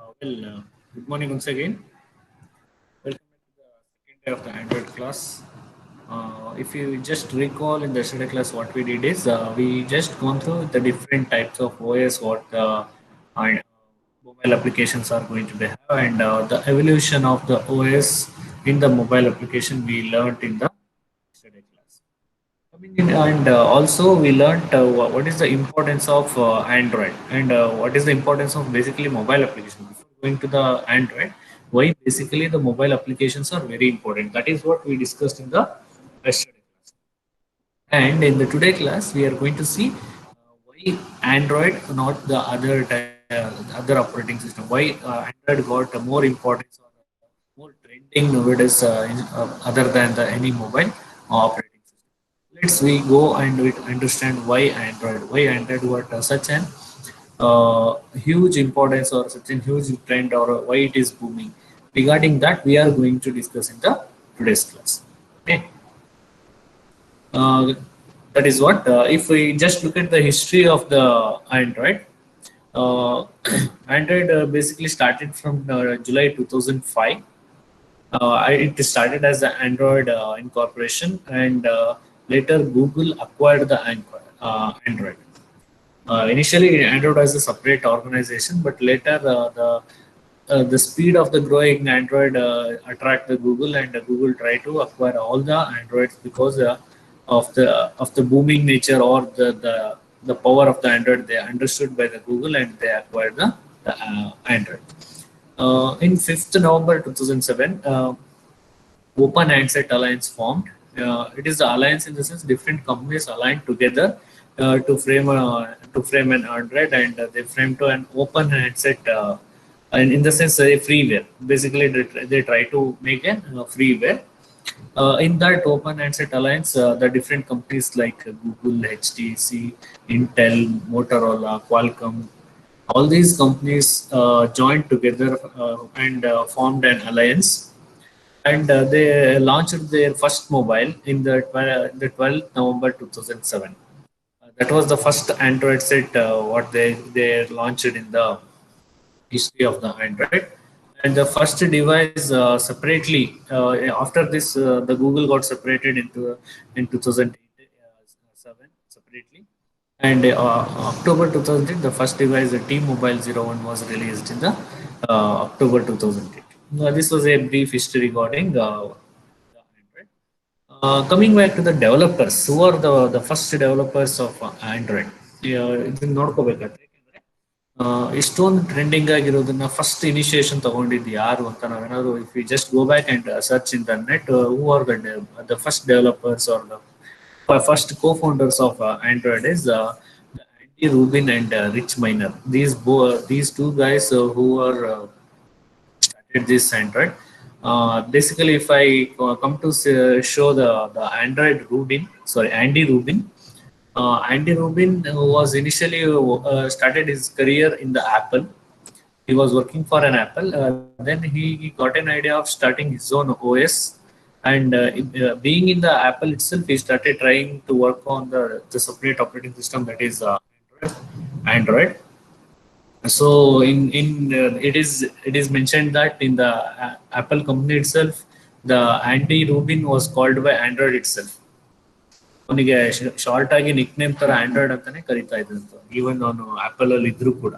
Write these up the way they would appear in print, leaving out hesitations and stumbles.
Good morning once again. Welcome to the second day of the Android class. If you just recall in the yesterday class, what we did is we just gone through the different types of OS, what mobile applications are going to be have, and the evolution of the OS in the mobile application we learned in the yesterday class. Coming in, and also we learned what is the importance of Android and what is the importance of basically mobile application. Before going to the Android, why basically the mobile applications are very important. That is what we discussed in the yesterday class. And in the today class, we are going to see why Android, not the other operating system. Why Android got more importance or more trending nowadays other than the any mobile operating system. Let's we go and we understand why Android. Why Android got such an huge importance or such a huge trend or why it is booming. Regarding that, we are going to discuss in the today's class. Okay. Uh, that is what if we just look at the history of the Android. Uh, Android basically started from July 2005. It started as the Android incorporation, and later Google acquired the Android. Initially, Android was a separate organization, but later the speed of the growing Android attract the Google, and Google try to acquire all the Androids because of the booming nature or the power of the Android. They understood by the Google and they acquired the Android. In 5th November 2007, Open Handset Alliance formed. It is the alliance in the sense different companies aligned together to frame an Android, and they frame to an open handset. And in the sense, a freeware. Basically, they try to make a freeware. In that open handset alliance, the different companies like Google, HTC, Intel, Motorola, Qualcomm, all these companies joined together and formed an alliance, and they launched their first mobile in the 12th November 2007. That was the first Android set what they launched in the history of the Android. And the first device separately after this, the Google got separated into in 2007 separately. And October 2008, the first device, the T-Mobile 01, was released in the October 2008. This was a brief history regarding the Android. Coming back to the developers, who are the first developers of Android? ಇದನ್ನ ನೋಡ್ಕೋಬೇಕಾದ್ರೆ ಇಷ್ಟೊಂದು trending ಆಗಿರೋದನ್ನ first initiation ತಗೊಂಡಿದ್ದು ಯಾರು ಅಂತ ನಾವೇನಾದ್ರು if you just go back and search in the net who are the first developers are the first co-founders of Android is Andy Rubin and Rich Miner. These two guys who are started this Android. Basically, if I come to show the Android Rubin, sorry, Andy Rubin. Andy Rubin was initially started his career in the Apple. He was working for an Apple. Then he got an idea of starting his own OS, and being in the Apple itself, he started trying to work on the separate operating system, that is Android. So it is mentioned that in the Apple company itself, the Andy Rubin was called by Android itself. ಅವನಿಗೆ short ಆಗಿ Nick name ತರ Android ಅಂತಾನೆ ಕರಿತಾ ಇದ್ದಂತ. Even ಅವನು apple ಅಲ್ಲಿ ಇದ್ರು ಕೂಡ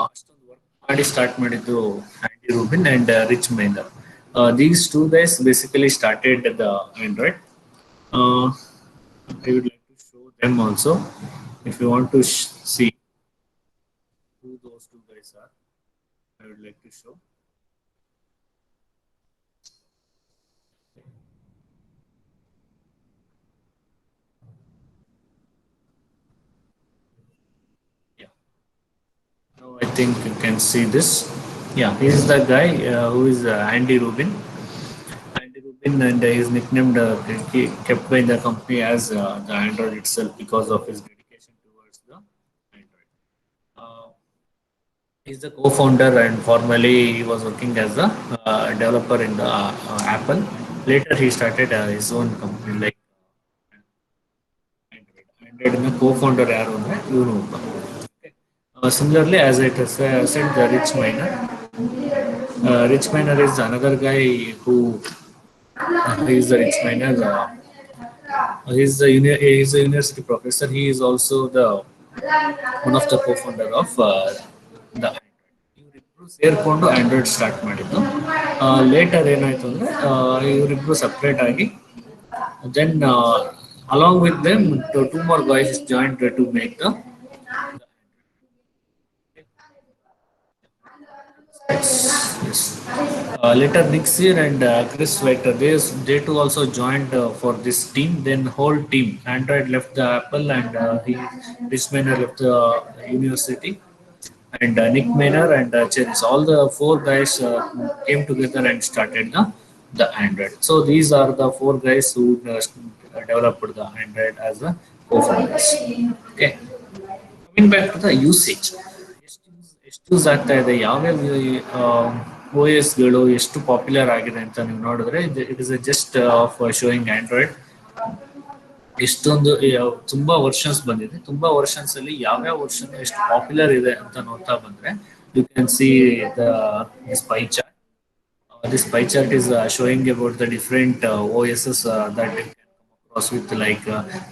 ಅಷ್ಟೊಂದು ವರ್ಕ್ ಮಾಡಿ ಸ್ಟಾರ್ಟ್ ಮಾಡಿದ್ದು Andy Rubin and rich minor. These two guys basically started the Android. I would like to show them also. If you want to see who those two guys are, I would like to show. Yeah. Now I think you can see this. Yeah, he is the guy who is Andy Rubin. Andy Rubin, and he is nicknamed kept by the company as the Android itself because of his dedication towards the Android. He's the co-founder, and formerly he was working as a developer in the Apple. Later, he started his own company like Android. Android co-founder ಯಾರು ಅಂದ್ರೆ ಇವನು ಒಬ್ಬ. Similarly, as I said, the Rich Miner. Rich Miner is another guy who is the Rich Miner. He's a university professor. He is also the one of the co-founder of the ಇವರಿಬ್ರು ಸೇರ್ಕೊಂಡು Android start ಮಾಡಿದ್ದು. Litre ಏನಾಯ್ತು ಅಂದ್ರೆ ಇವರಿಬ್ರು separate ಆಗಿ then along with them two more guys joint to make the yes. Later next year and Chris Victor, they too also joined for this team. Then whole team, Android left the Apple and Rich Miner left the university, and Nick Miner and Cheris. All the four guys came together and started the Android. So these are the four guys who developed the Android as the co-founders. Okay, coming back to the usage. ಎಷ್ಟು use ಆಗ್ತಾ ಇದೆ, ಯಾವ್ಯಾವ ಓ ಎಸ್ಗಳು ಎಷ್ಟು popular ಆಗಿದೆ ಅಂತ ನೀವು ನೋಡಿದ್ರೆ it is just off showing Android ಎಷ್ಟೊಂದು ತುಂಬಾ ವರ್ಷನ್ಸ್ ಬಂದಿದೆ. ತುಂಬಾ ವರ್ಷನ್ಸ್ ಅಲ್ಲಿ ಯಾವ್ಯಾವ ವರ್ಷನ್ ಎಷ್ಟು ಪಾಪ್ಯುಲರ್ ಇದೆ ಅಂತ ನೋಡ್ತಾ ಬಂದ್ರೆ you can see this pie chart. This pie chart is showing about the different OSs that you can come across with, like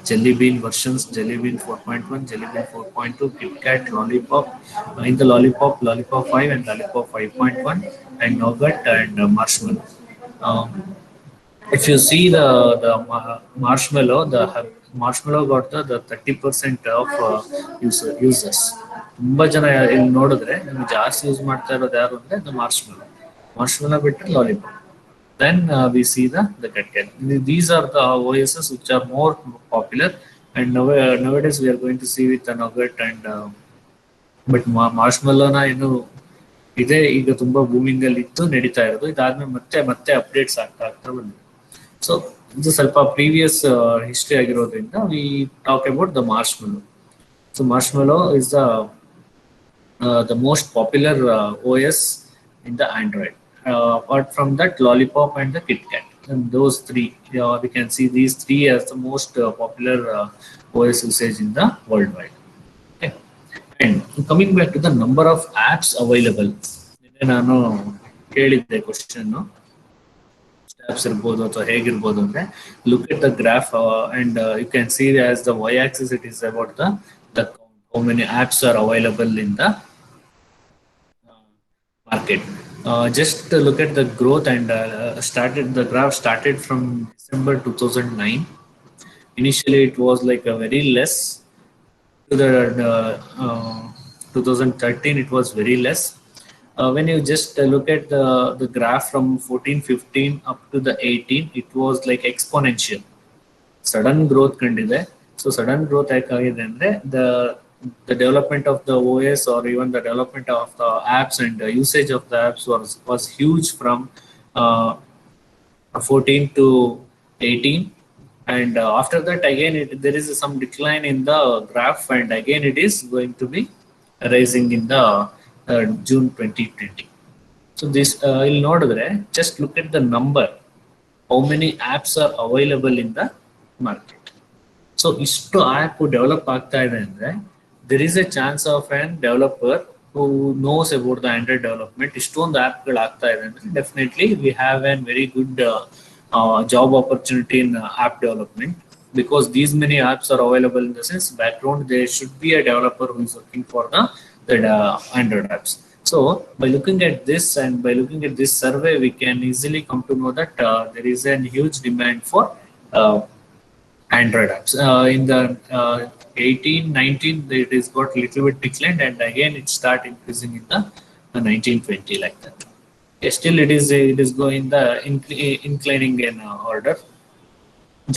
Jelly Bean versions, Jelly Bean 4.1, Jelly Bean 4.2, KitKat, Lollipop, in the Lollipop, Lollipop 5 and Lollipop 5.1, and Nougat and Marshmallow. Um, if you see the marshmallow, the marshmallow got the 30% of users. ತುಂಬಾ ಜನ ಇಲ್ಲಿ ನೋಡಿದ್ರೆ ನಿಮ್ಗೆ ಜಾಸ್ತಿ use ಮಾಡ್ತಾ ಇರೋದು ಯಾರು ಅಂದ್ರೆ ದ ಮಾರ್ಶ್ಮೆಲೋ ಬಿಟ್ಟು lollipop. Then we see the KitKat. These are the OSs which are more popular, and nowadays we are going to see with the Nougat and but ಮಾರ್ಶ್ಮೆಲೋನ ಏನು ಇದೆ ಈಗ ತುಂಬಾ ಬೂಮಿಂಗ್ ಅಲ್ಲಿ ಇತ್ತು, ನಡೀತಾ ಇರೋದು. ಇದಾದ್ಮೇಲೆ ಮತ್ತೆ ಅಪ್ಡೇಟ್ಸ್ ಆಗ್ತಾ ಬಂದಿದೆ. ಸೊ ಇದು ಸ್ವಲ್ಪ ಪ್ರೀವಿಯಸ್ ಹಿಸ್ಟ್ರಿ ಆಗಿರೋದ್ರಿಂದ we talk about the marshmallow. So marshmallow is the most popular OS in the Android. Apart from that, Lollipop and the KitKat, and those three, we can see these three as the most popular OS usage in the worldwide. Okay. And coming back to the number of apps available, ನಾನು ಕೇಳಿದ್ದೆ question, apps ಇರ್ಬೋದು ಅಥವಾ ಹೇಗಿರ್ಬೋದು ಅಂದ್ರೆ look at the graph and you can see as the y-axis it is about the count, how many apps are available in the market. Just look at the growth and the graph started from December 2009. Initially it was like a very less. To the 2013 it was very less. When you just look at the graph from 14-15 up to the 18, it was like exponential. Sudden growth ಕಂಡಿದೆ. So sudden growth ಯಾಕಾಗಿದೆ ಅಂದ್ರೆ the development of the OS or even the development of the apps and the usage of the apps was huge from 14 to 18, and after that again there is some decline in the graph, and again it is going to be rising in the June 2020. So this you'll nodidre, just look at the number, how many apps are available in the market. So istu app develop ಆಗ್ತಾ ಇದೆ ಅಂದ್ರೆ there is a chance of an developer who knows about the Android development. Istond app gal aagta ide andre definitely we have a very good job opportunity in app development, because these many apps are available. In the sense background there should be a developer who is working for the Android apps. So by looking at this and by looking at this survey, we can easily come to know that there is a huge demand for Android apps. In the 18-19 it is got little bit declined, and again it start increasing in the 19-20, like that. Still it is going the inclining in order.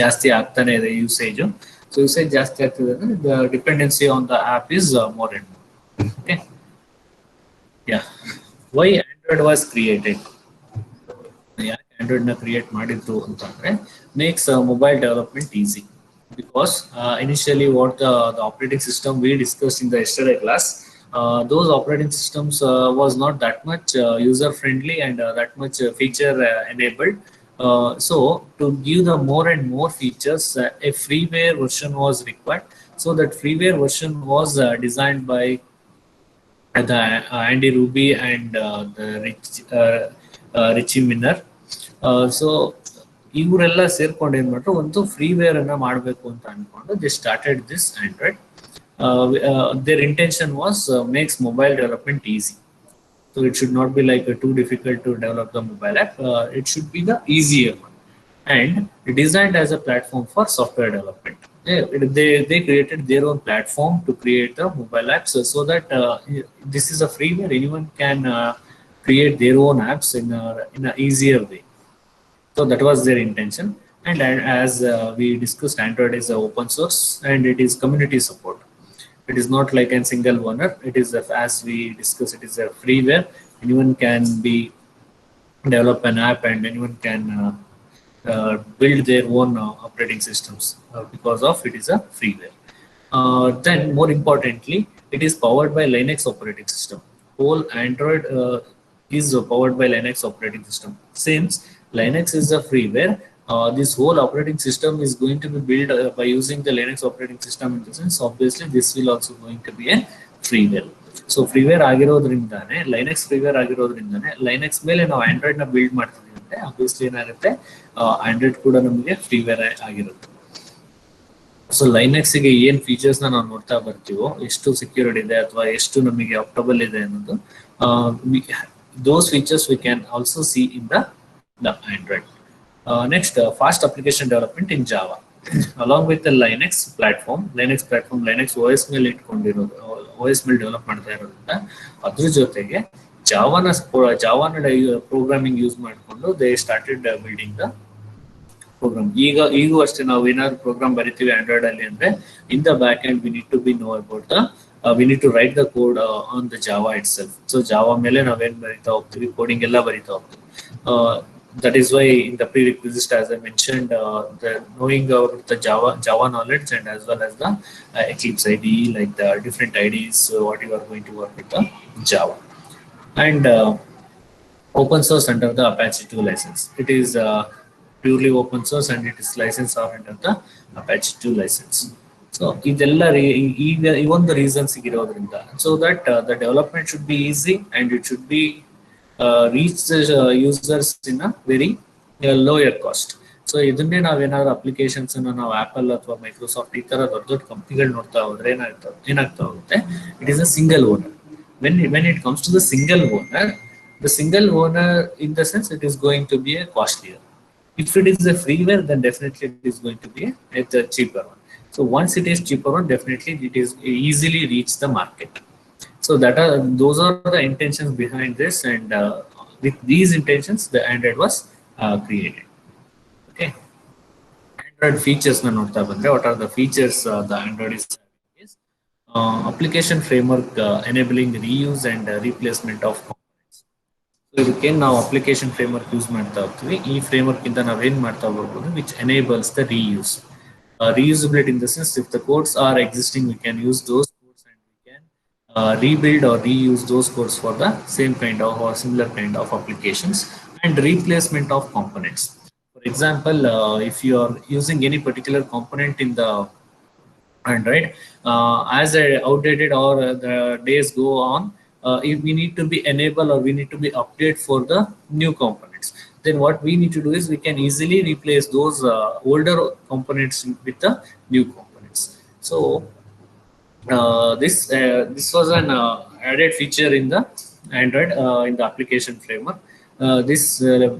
ಜಾಸ್ತಿ ಆಗ್ತಾನೆ ಇದೆ usage. So usage ಜಾಸ್ತಿ ಆಗ್ತಿದೆ ಅಂದ್ರೆ the dependency on the app is more and more. Okay. Yeah. Why Android was created? ಯಾಕೆ Android ನ create ಮಾಡಿದ್ರು ಅಂತಂದ್ರೆ makes mobile development easy, because initially what the operating system we discussed in the yesterday class, those operating systems was not that much user friendly and that much feature enabled. So to give the more and more features, a freeware version was required. So that freeware version was designed by the Andy Ruby and the Richie Miner. So ಇವರೆಲ್ಲ ಸೇರ್ಕೊಂಡು ಏನ್ ಮಾಡ್ರು ಒಂದು ಫ್ರೀವೇರ್ ಅನ್ನ ಮಾಡಬೇಕು ಅಂತ ಅನ್ಕೊಂಡು they started this Android. Their intention was makes mobile development easy. So it should not be like too difficult to develop the mobile app. It should be the easier one, and designed as a platform for software development. They created their own platform to create the mobile apps, so that this is a free where anyone can create their own apps in a easier way. So that was their intention. And as we discussed, Android is open source and it is community support. It is not like a single owner. It is as we discussed, it is a freeware. Anyone can be develop an app and anyone can build their own operating systems because of it is a freeware. Then more importantly, it is powered by Linux operating system. Whole Android is powered by Linux operating system. Since Linux is a freeware, this whole operating system is going to be built by using the Linux operating system. In the sense, obviously, this will also going to be a freeware. So freeware ಆಗಿರೋದ್ರಿಂದಾನೆ, Linux freeware ಆಗಿರೋದ್ರಿಂದಾನೆ Linux ಮೇಲೆ ನಾವು Android ನ build ಮಾಡ್ತೀವಿ ಅಂದ್ರೆ obviously ಏನಾಗುತ್ತೆ, Android ಕೂಡ ನಮಗೆ freeware ಆಗಿರುತ್ತೆ. So Linux ಗೆ ಏನ್ ಫೀಚರ್ಸ್ ನಾವು ನೋಡ್ತಾ ಬರ್ತೀವೋ, ಎಷ್ಟು ಸೆಕ್ಯೂರ್ಡ್ ಇದೆ ಅಥವಾ ಎಷ್ಟು ನಮಗೆ ಆಪ್ಟಬಲ್ ಇದೆ ಅನ್ನೋದು, those features we can also see in the Android. Next, fast application development in Java. Along with the Linux platform, Linux OS ಮೇಲೆ ಇಟ್ಕೊಂಡಿರೋದು, OS ಮೇಲೆ ಡೆವಲಪ್ ಮಾಡ್ತಾ ಇರೋದ್ರಿಂದ ಅದ್ರ ಜೊತೆಗೆ ಜಾವಾನ ಪ್ರೋಗ್ರಾಮಿಂಗ್ ಯೂಸ್ ಮಾಡಿಕೊಂಡು they started building the program. ಈಗೂ ಅಷ್ಟೇ ನಾವು ಏನಾದ್ರು ಪ್ರೋಗ್ರಾಮ್ ಬರಿತೀವಿ ಆಂಡ್ರಾಯ್ಡ್ ಅಲ್ಲಿ ಅಂದ್ರೆ in the back end we need to be know about the we need to write the code on the Java itself. So Java ಮೇಲೆ ನಾವೇನ್ ಬರಿತಾ ಹೋಗ್ತೀವಿ, ಕೋಡಿಂಗ್ ಎಲ್ಲ ಬರಿತಾ ಹೋಗ್ತೀವಿ. That is why in the prerequisite, as I mentioned, the knowing about the Java knowledge and as well as the Eclipse IDE, like the different IDEs, what you are going to work with the Java. And open source under the Apache 2 license. It is purely open source and it is licensed under the Apache 2 license. So ಇದೆಲ್ಲ even the reasons ಇರೋದ್ರಿಂದ, so that the development should be easy and it should be reach the users in a very lower cost. So ಇದನ್ನೇ ನಾವೇನಾದ್ರು applications ನಾವು apple ಅಥವಾ Microsoft ಈ ತರ ದೊಡ್ಡ ದೊಡ್ಡ ಕಂಪ್ನಿಗಳು ನೋಡ್ತಾ ಹೋದ್ರೆ ಏನಾಗ್ತಾ ಹೋಗುತ್ತೆ, it is a single owner. when it comes to the single owner, in the sense it is going to be a costlier. If it is a freeware, then definitely it is going to be a cheaper one. So once it is cheaper one, definitely it is easily reach the market. So those are the intentions behind this, and with these intentions, the Android was created. Okay. Android features na nodta bandre, what are the features the Android is having is application framework enabling reuse and replacement of components. So ಇದಕ್ಕೆ ನಾವು application framework use ಮಾಡ್ತಾ ಹೋಗ್ತೀವಿ. ಈ framework ಇಂದ ನಾವೇನ್ ಮಾಡ್ತಾ ಬರ್ಬೋದು, which enables the reuse. Reusability in the sense, if the codes are existing, we can use those codes and we can rebuild or reuse those codes for the same kind of or similar kind of applications. And replacement of components. For example, if you are using any particular component in the Android, as outdated or the days go on, if we need to be enable or we need to be update for the new components, then what we need to do is we can easily replace those older components with the new components. So this was an added feature in the Android in the application framework. This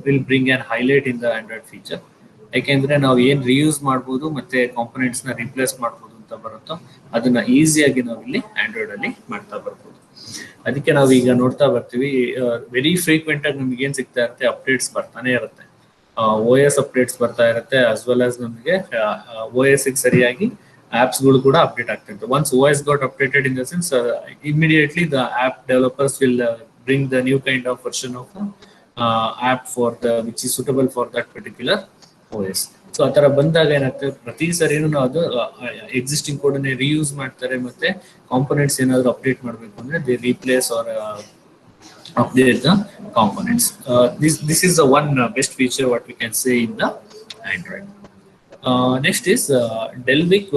will bring an highlight in the Android feature. ಯಾಕೆಂದ್ರೆ ನಾವು ಏನ್ reuse ಮಾಡ್ಬೋದು ಮತ್ತೆ components ನ replace ಮಾಡ್ಬೋದು ಅಂತ ಬರುತ್ತೋ ಅದನ್ನ ಈಸಿಯಾಗಿ ನಾವು ಇಲ್ಲಿ ಆಂಡ್ರಾಯ್ಡ್ ಅಲ್ಲಿ ಮಾಡ್ತಾ ಬರ್ಬೋದು. ಅದಕ್ಕೆ ನಾವು ಈಗ ನೋಡ್ತಾ ಬರ್ತೀವಿ, ವೆರಿ ಫ್ರೀಕ್ವೆಂಟ್ ಆಗಿ ನಮ್ಗೆ ಏನ್ ಸಿಗ್ತಾ ಇರುತ್ತೆ, ಅಪ್ಡೇಟ್ಸ್ ಬರ್ತಾನೆ ಇರುತ್ತೆ. OS ಅಪ್ಡೇಟ್ಸ್ ಬರ್ತಾ ಇರುತ್ತೆ, ಆಸ್ ವೆಲ್ ಆಸ್ ನಮಗೆ OS ಗೆ ಸರಿಯಾಗಿ ಆಪ್ಸ್ ಗಳು ಕೂಡ ಅಪ್ಡೇಟ್ ಆಗ್ತಾ ಇರುತ್ತೆ. Once OS got updated, in the sense immediately the app developers will bring the new kind of version of the app for the which is suitable for that particular OS. So ಆ ತರ ಬಂದಾಗ ಏನಾಗ್ತದೆ, ಪ್ರತಿ ಸರಿನೂ ನಾವು ಅದು existing code ಅನ್ನ reuse ಮಾಡ್ತಾರೆ. ಮತ್ತೆ ಕಾಂಪೊನೆಂಟ್ಸ್ ಏನಾದ್ರು ಅಪ್ಡೇಟ್ ಮಾಡಬೇಕು ಅಂದ್ರೆ they replace or update the components. This is the one best feature what we can say in the Android. Next is Delvic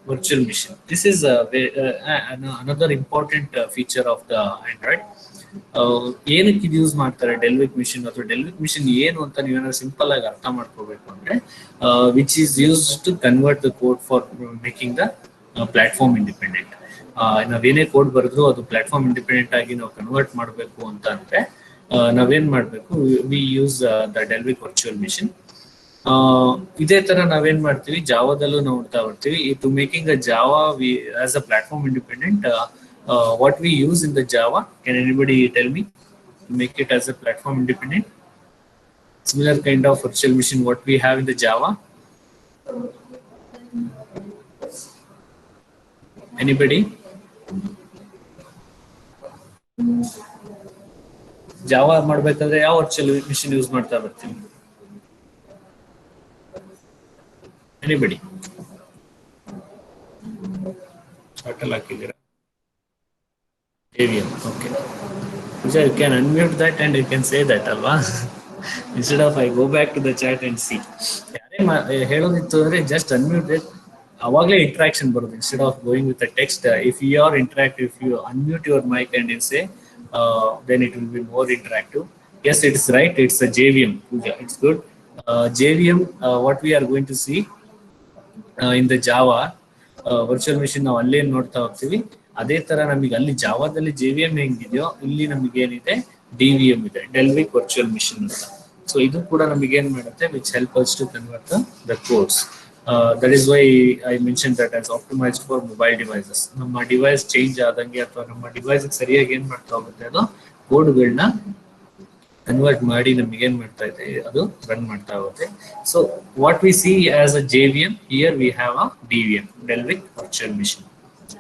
virtual machine. This is another important feature of the Android. ಏನಕ್ಕೆ ಇದು use ಮಾಡ್ತಾರೆ ಡೆಲ್ವಿಕ್ machine ಅಥವಾ ಡೆಲ್ವಿಕ್ machine ಏನು ಅಂತ ನೀವೇನಾದ್ರು simple ಆಗಿ ಅರ್ಥ ಮಾಡ್ಕೋಬೇಕು ಅಂದ್ರೆ which is use to convert the code for making the platform independent. ನಾವೇನೇ ಕೋಡ್ ಬರೆದ್ರು ಅದು ಪ್ಲಾಟ್ಫಾರ್ಮ್ ಇಂಡಿಪೆಂಡೆಂಟ್ ಆಗಿ ನಾವು ಕನ್ವರ್ಟ್ ಮಾಡಬೇಕು ಅಂತ ಅಂದ್ರೆ ನಾವೇನ್ ಮಾಡಬೇಕು, we use the Dalvik virtual machine. ಇದೇ ತರ ನಾವೇನ್ ಮಾಡ್ತೀವಿ ಜಾವಾದಲ್ಲೂ ನೋಡ್ತಾ ಬರ್ತೀವಿ. To making a Java we as a platform independent, what we use in the Java, can anybody tell me to make it as a platform independent? Similar kind of virtual machine what we have in the Java. Anybody? Java ಮಾಡಬೇಕಾದ್ರೆ ಯಾವ virtual machine use ಮಾಡ್ತಾ ಬರ್ತೀವಿ? Anybody? Total ಹಾಕಿದ್ದೀರಾ? JVM. Okay. Pooja, you can unmute that and you can say that, alva? Instead of I go back to the chat and see. ಹೇಳೋದಿತ್ತು ಅಂದ್ರೆ just unmute it. ಅವಾಗಲೇ interaction ಬರುತ್ತೆ. Instead of going with the text, if you are interactive, if you unmute your mic and you say, then it will be more interactive. Yes, it is right. It's a JVM. Pooja, it's good. JVM, what we are going to see in the Java virtual machine ನಾವು ಅಲ್ಲೇ ನೋಡ್ತಾ ಹೋಗ್ತೀವಿ. ಅದೇ ತರ ನಮಗೆ ಅಲ್ಲಿ ಜಾವಾದಲ್ಲಿ JVM ಹೆಂಗಿದೆಯೋ ಇಲ್ಲಿ ನಮಗೆ ಏನಿದೆ DVM ಇದೆ, ಡೆಲ್ವಿಕ್ ವರ್ಚುವಲ್ ಮಿಷಿನ್ ಅಂತ. ಸೊ ಇದು ಕೂಡ ನಮಗೆ ಏನ್ ಮಾಡುತ್ತೆ, which help us to convert the codes. That is why I mention that as optimised for mobile devices. ನಮ್ಮ ಡಿವೈಸ್ ಚೇಂಜ್ ಆದಂಗೆ ಅಥವಾ ನಮ್ಮ ಡಿವೈಸ್ ಸರಿಯಾಗಿ ಏನ್ ಮಾಡ್ತಾ ಹೋಗುತ್ತೆ, ಅದು ಕೋಡ್ಗಳನ್ನ ಕನ್ವರ್ಟ್ ಮಾಡಿ ನಮಗೆ ಏನ್ ಮಾಡ್ತಾ ಇದೆ, ಅದು ರನ್ ಮಾಡ್ತಾ ಹೋಗುತ್ತೆ. So what we see as a JVM, here we have a DVM, Dalvik virtual machine.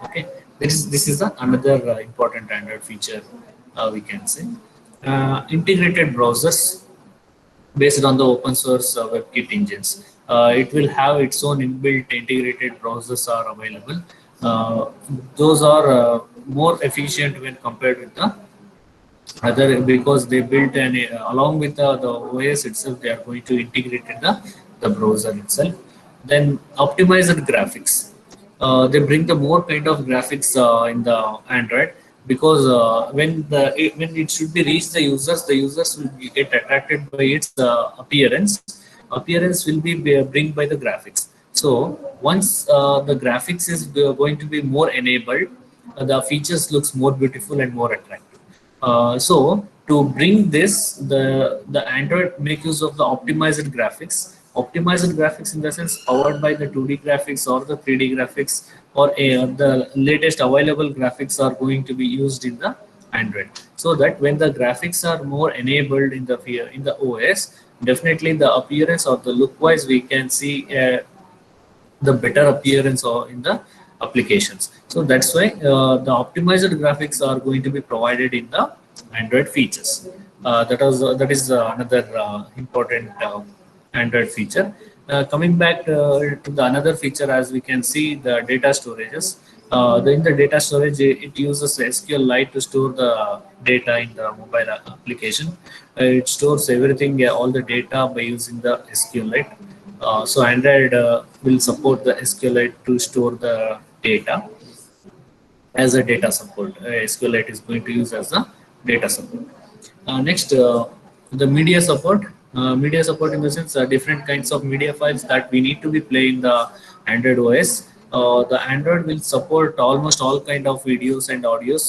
Okay, this is another important Android feature we can say. Integrated browsers based on the open source WebKit engines. It will have its own inbuilt integrated browsers are available. Those are more efficient when compared with the other, because they built an along with the OS itself, they are going to integrate the browser itself. Then optimized graphics. They bring the more kind of graphics in the Android, because when it should be reach the users will get attracted by its appearance. Appearance will be bring by the graphics. So once the graphics is going to be more enabled, the features looks more beautiful and more attractive. So to bring this, the Android make use of the optimized graphics. Optimized graphics in the sense powered by the 2D graphics or the 3D graphics, or the latest available graphics are going to be used in the Android. So that when the graphics are more enabled in the OS, definitely the appearance or the look wise we can see the better appearance or in the applications. So that's why the optimized graphics are going to be provided in the Android features. That is another important Android feature. Coming back to the another feature, as we can see, the data storages. In the data storage, it uses SQLite to store the data in the mobile application. It stores everything, all the data by using the SQLite. So Android will support the SQLite to store the data as a data support. SQLite is going to use as a data support. Next, the media support. Media support in the sense different kinds of media files that we need to be play in the Android OS. The Android will support almost all kind of videos and audios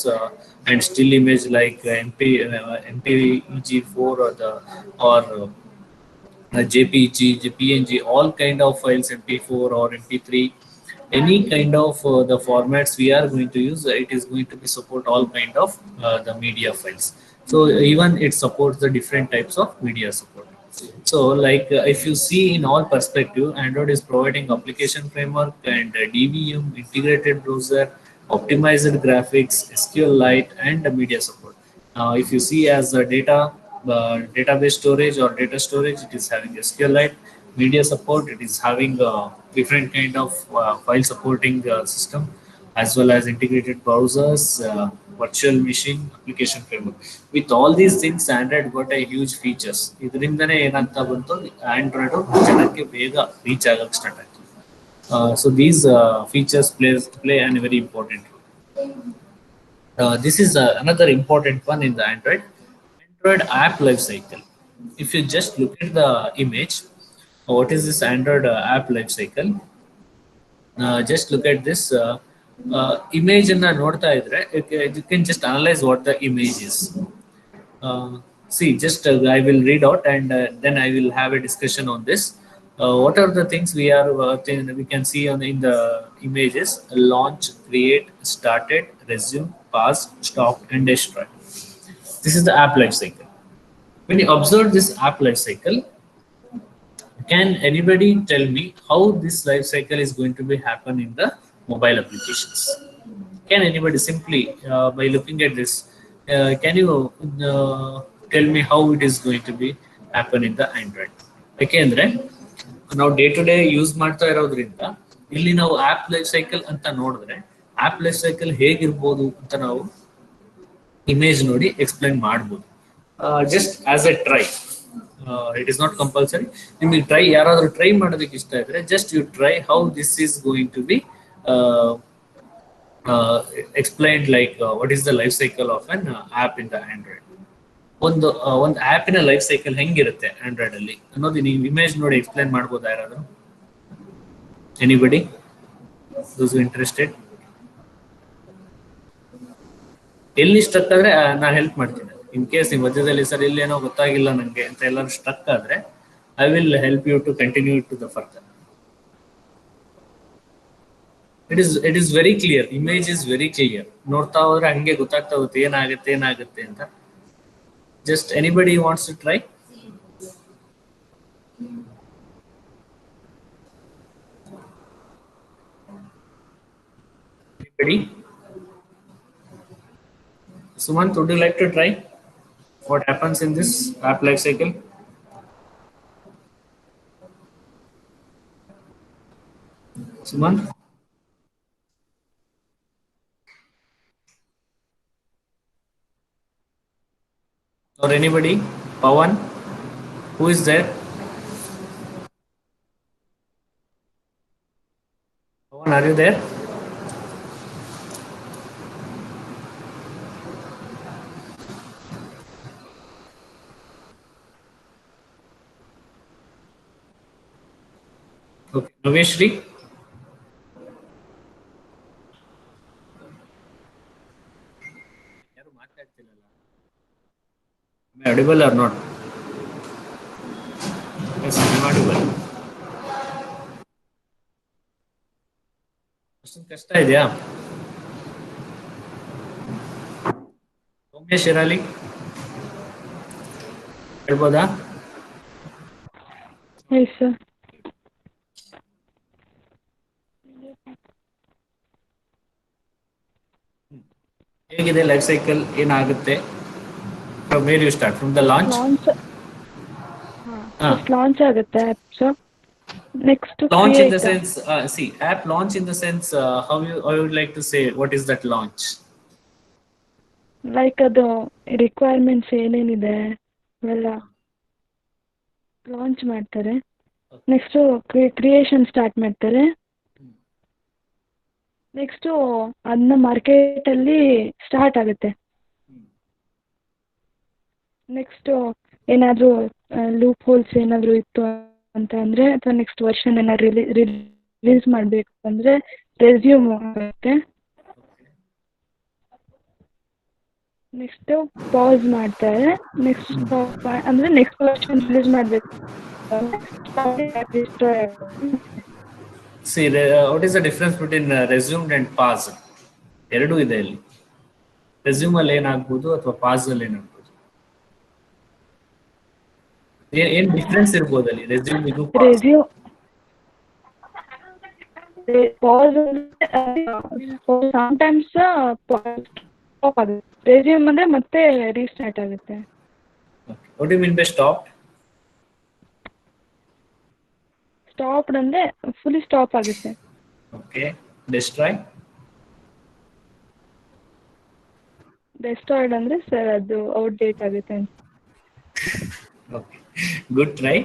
and still image like MPEG-4 or JPG, PNG, all kind of files, MP4 or MP3, any kind of the formats we are going to use, it is going to be support all kind of the media files. So even it supports the different types of media support. So like if you see in all perspective, Android is providing application framework and DVM, integrated browser, optimized graphics, SQLite, and media support. If you see as a database storage or data storage, it is having SQLite. Media support, it is having different kind of file supporting system, as well as integrated browsers, virtual machine, application framework. With all these things, Android got a huge features. ಇದರಿಂದನೇ ಏನಂತ ಬಂತು, Android ಜನಕ್ಕೆ ಬೇಗ reach ಆಗಕ್ಕೆ start ಆಯ್ತು. So these features play a very important role. This is another important one in the Android app lifecycle. If you just look at the image, what is this Android app lifecycle? Just look at this image in the ನೋಡ್ತಾ ಇದ್ರೆ you can just analyze what the image is. Uh, See, just I will read out and then I will have a discussion on this. What are the things we can see in the images? Launch, create, started, resume, pause, stop, and destroy. This is the app life cycle. When you observe this app life cycle, can anybody tell me how this life cycle is going to be happen in the mobile applications? Can anybody simply, by looking at this, can you tell me how it is going to be happen in the Android? ಯಾಕೆಂದ್ರೆ ನಾವು day to day use ಮಾಡ್ತಾ ಇರೋದ್ರಿಂದ ಇಲ್ಲಿ ನಾವು app life cycle ಅಂತ ನೋಡಿದ್ರೆ app life cycle ಹೇಗಿರ್ಬೋದು ಅಂತ ನಾವು ಇಮೇಜ್ ನೋಡಿ ಎಕ್ಸ್ಪ್ಲೈನ್ ಮಾಡ್ಬೋದು. Just as a try, it is not compulsory. ನಿಮಗೆ ಯಾರಾದರೂ ಟ್ರೈ ಮಾಡೋದಕ್ಕೆ ಇಷ್ಟ ಇದ್ರೆ just you try how this is going to be explained, like what is the life cycle of an app in the Android. ಒಂದು ಆ್ಯಪಿನ life cycle ಹೆಂಗಿರುತ್ತೆ Android ಅಲ್ಲಿ ಅನ್ನೋದು ನೀವು ಇಮೇಜ್ ನೋಡಿ ಎಕ್ಸ್ಪ್ಲೈನ್ ಮಾಡ್ಬೋದಾ ಯಾರಾದರೂ? Anybody those interested? ಎಲ್ಲಿ ಸ್ಟ್ರಕ್ ಆದ್ರೆ ನಾನು ಹೆಲ್ಪ್ ಮಾಡ್ತೀನಿ. ಇನ್ ಕೇಸ್ ನೀವು ಮಧ್ಯದಲ್ಲಿ ಸರ್ ಇಲ್ಲೇನೋ ಗೊತ್ತಾಗಿಲ್ಲ ನನಗೆ ಅಂತ ಎಲ್ಲರೂ ಸ್ಟ್ರಕ್ ಆದ್ರೆ I will help you to continue to the further. It is very clear. Image is very clear. ನೋಡ್ತಾ ಹೋದ್ರೆ ಹಂಗೆ ಗೊತ್ತಾಗ್ತಾ ಹೋಗುತ್ತೆ ಏನಾಗುತ್ತೆ ಅಂತ. Just anybody wants to try? Anybody? Sumant, would you like to try what happens in this app life cycle? Sumant? Or anybody? Pawan? Who is there? Pawan, are you there? Okay. Naveshri? Am I audible or not? Yes, I am audible. ಅಷ್ಟೊಂದು ಕಷ್ಟ ಇದೆಯಾ? ಸೌಮ್ಯ ಶಿರಾಲಿ ಹೇಳ್ಬೋದಾ? ಹೇಗಿದೆ life cycle, ಏನಾಗುತ್ತೆ? From where you start? From the launch? Launch ಆಗುತ್ತೆ app. Next launch in the sense, see, app launch in the sense, how you would like to say, what is that launch? Like ಅದು requirements ಏನೇನಿದೆ ಅವೆಲ್ಲ launch ಮಾಡ್ತಾರೆ. Next creation start ಮಾಡ್ತಾರೆ. Next ಅದನ್ನ market ಅಲ್ಲಿ start ಆಗುತ್ತೆ. Next ಏನಾದರೂ loop holes ಏನಾದರೂ ಇತ್ತು ಅಂತ ಅಂದ್ರೆ ಅಥವಾ ನೆಕ್ಸ್ಟ್ ವರ್ಷನ್ ಏನಾದ್ರು ರಿಲೀಸ್ ಮಾಡಬೇಕು ಅಂದ್ರೆ ರೆಸ್ಯೂಮ್ ಆಗುತ್ತೆ. ನೆಕ್ಸ್ಟ್ ಪಾಸ್ ಮಾಡ್ತಾರೆ. ನೆಕ್ಸ್ಟ್ ಅಂದ್ರೆ ನೆಕ್ಸ್ಟ್ ವರ್ಷನ್ ರಿಲೀಸ್ ಮಾಡಬೇಕು. See, what is the difference between resumed and pause? ಎರಡು ಇದೆ ಇಲ್ಲಿ. ರೆಸ್ಯೂಮ್ ಅಲ್ಲಿ ಏನಾಗ್ಬೋದು ಅಥವಾ ಪಾಸ್ ಅಲ್ಲಿ ಏನಾಗ್ಬೋದು? ಏನ್ ಡಿಫರೆನ್ಸ್ ಇರ್ಬೋದು ಅಲ್ಲಿ ರೆಸ್ಯೂಮ್ ಇದು? ರೆಸ್ಯೂಮ್ ಪಾಸ್ ಸಮಟೈಮ್ಸ್ ಸ್ಟಾಪ್ ಆಗುತ್ತೆ. ರೆಸ್ಯೂಮ್ ಅಂದ್ರೆ ಮತ್ತೆ ರೀಸ್ಟಾರ್ಟ್ ಆಗುತ್ತೆ. What do you mean by stopped? Stopped ಅಂದ್ರೆ ಫುಲ್ಲಿ ಸ್ಟಾಪ್ ಆಗುತ್ತೆ. Okay. Destroy? ಡೆಸ್ಟ್ರಾಯ್ಡ್ ಅಂದ್ರೆ ಸರ್ ಅದು ಔಟ್ಡೇಟ್ ಆಗುತ್ತೆ. Okay. Good try.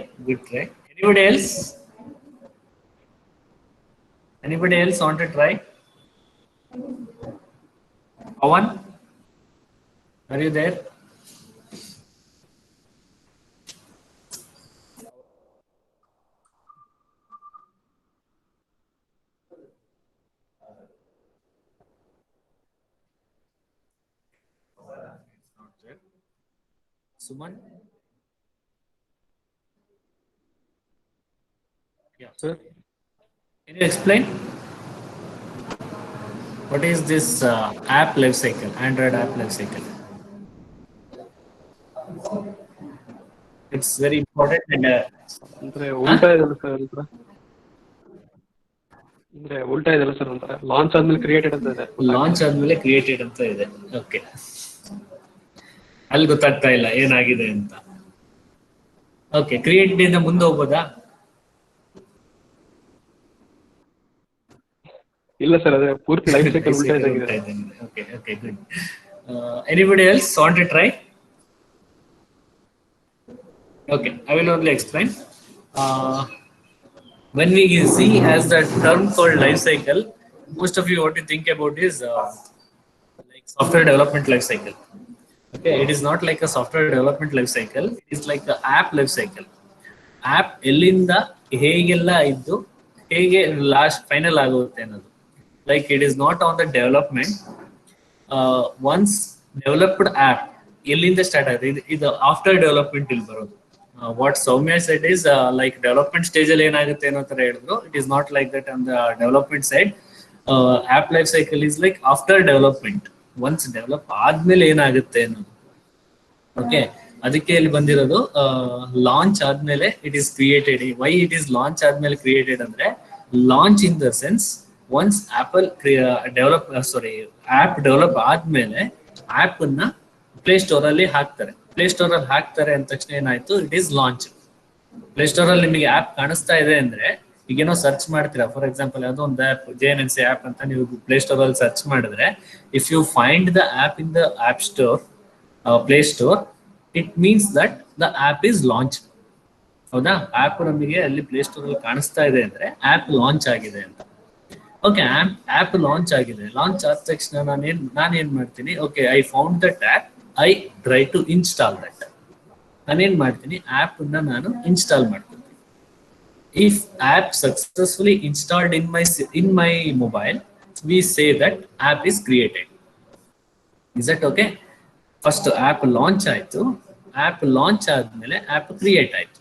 Anybody else? Anybody else want to try? Pawan, are you there? Suman? Yeah. Sir, Can you explain what is this app life cycle, Android app life cycle? It's very important and ಅಂದ್ರೆ ಉಲ್ಟಾ ಇದೆಲ್ಲ sir ಒಂಥರ ಅಂದ್ರೆ ಉಲ್ಟಾ ಇದೆಲ್ಲ sir ಒಂಥರ launch ಆದ್ಮೇಲೆ created ಅಂತ ಇದೆ. ಲಾಂಚ್ ಆದ್ಮೇಲೆ ಕ್ರಿಯೇಟೆಡ್ ಅಂತ ಇದೆ. ಓಕೆ, ಅಲ್ಲಿ ಗೊತ್ತಾಗ್ತಾ ಇಲ್ಲ ಏನಾಗಿದೆ ಅಂತ. ಓಕೆ, ಕ್ರಿಯೇಟೆಡ್ ಇಂದ ಮುಂದೆ ಹೋಗ್ಬೋದಾ? ಇಲ್ಲ ಸರ್, ಅದೇ ಪೂರ್ತಿ ಲೈಫ್ ಸೈಕಲ್ ಉಲ್ಟಾ ಇದಾಗಿದೆ. Okay, okay, good. Anybody else want to try? Okay, I will only explain. When we see as the term called life cycle, most of you what you think about is like software development life cycle. Okay, it is not like a software development life cycle. It is like the app life cycle. App ಎಲ್ಲಿಂದ ಹೇಗೆಲ್ಲ ಇದ್ದು ಹೇಗೆ last final ಆಗುತ್ತೆ ಅನ್ನೋದು. Like it is not on the development. Once developed app ಎಲ್ಲಿಂದ start ಆಗುತ್ತೆ, ಇದು after development ಇಲ್ಲಿ ಬರೋದು. What Soumya said is like development stage ಅಲ್ಲಿ ಏನಾಗುತ್ತೆ ಅನ್ನೋ ತರ ಹೇಳಿದ್ರು. It is not like that on the development side. App life cycle is like after development, once develop ಆದ್ಮೇಲೆ ಏನಾಗುತ್ತೆ ಅನ್ನೋದು. ಓಕೆ, ಅದಕ್ಕೆ ಇಲ್ಲಿ ಬಂದಿರೋದು ಲಾಂಚ್ ಆದ್ಮೇಲೆ it is created. Why it is launch ಆದ್ಮೇಲೆ ಕ್ರಿಯೇಟೆಡ್ ಅಂದ್ರೆ, launch in the sense once apple app develop ಆದ್ಮೇಲೆ ಆಪ್ ಅನ್ನ ಪ್ಲೇ ಸ್ಟೋರ್ ಅಲ್ಲಿ ಹಾಕ್ತಾರೆ. ಪ್ಲೇ ಸ್ಟೋರ್ ಅಲ್ಲಿ ಹಾಕ್ತಾರೆ ಅಂದ ತಕ್ಷಣ ಏನಾಯ್ತು, it is launch. Play store ಅಲ್ಲಿ ನಿಮಗೆ ಆಪ್ ಕಾಣಿಸ್ತಾ ಇದೆ ಅಂದ್ರೆ, ಈಗೇನೋ ಸರ್ಚ್ ಮಾಡ್ತೀರಾ, ಫಾರ್ ಎಕ್ಸಾಂಪಲ್ ಯಾವುದೋ ಒಂದು ಆಪ್ JNNC ಆಪ್ ಅಂತ ನೀವು ಪ್ಲೇ ಸ್ಟೋರ್ ಅಲ್ಲಿ ಸರ್ಚ್ ಮಾಡಿದ್ರೆ, if you find the app in the app store, play store, it means that the app is launch. ಹೌದಾ? ಆಪ್ ನಮಗೆ ಅಲ್ಲಿ ಪ್ಲೇ ಸ್ಟೋರ್ ಅಲ್ಲಿ ಕಾಣಿಸ್ತಾ ಇದೆ ಅಂದ್ರೆ ಆಪ್ ಲಾಂಚ್ ಆಗಿದೆ ಅಂತ. ಓಕೆ, ಆಪ್ ಲಾಂಚ್ ಆಗಿದೆ. ಲಾಂಚ್ ಆದ ತಕ್ಷಣ ನಾನೇನ್ ಮಾಡ್ತೀನಿ, okay I found that app, I try to install that. ನಾನೇನ್ ಮಾಡ್ತೀನಿ, ಆಪ್ ಅನ್ನ ನಾನು ಇನ್ಸ್ಟಾಲ್ ಮಾಡ್ತೀನಿ. If app successfully installed in my mobile, we say that app is created. Is that okay? First app launch ಆಯ್ತು, app launch ಆದ್ಮೇಲೆ app create ಆಯ್ತು.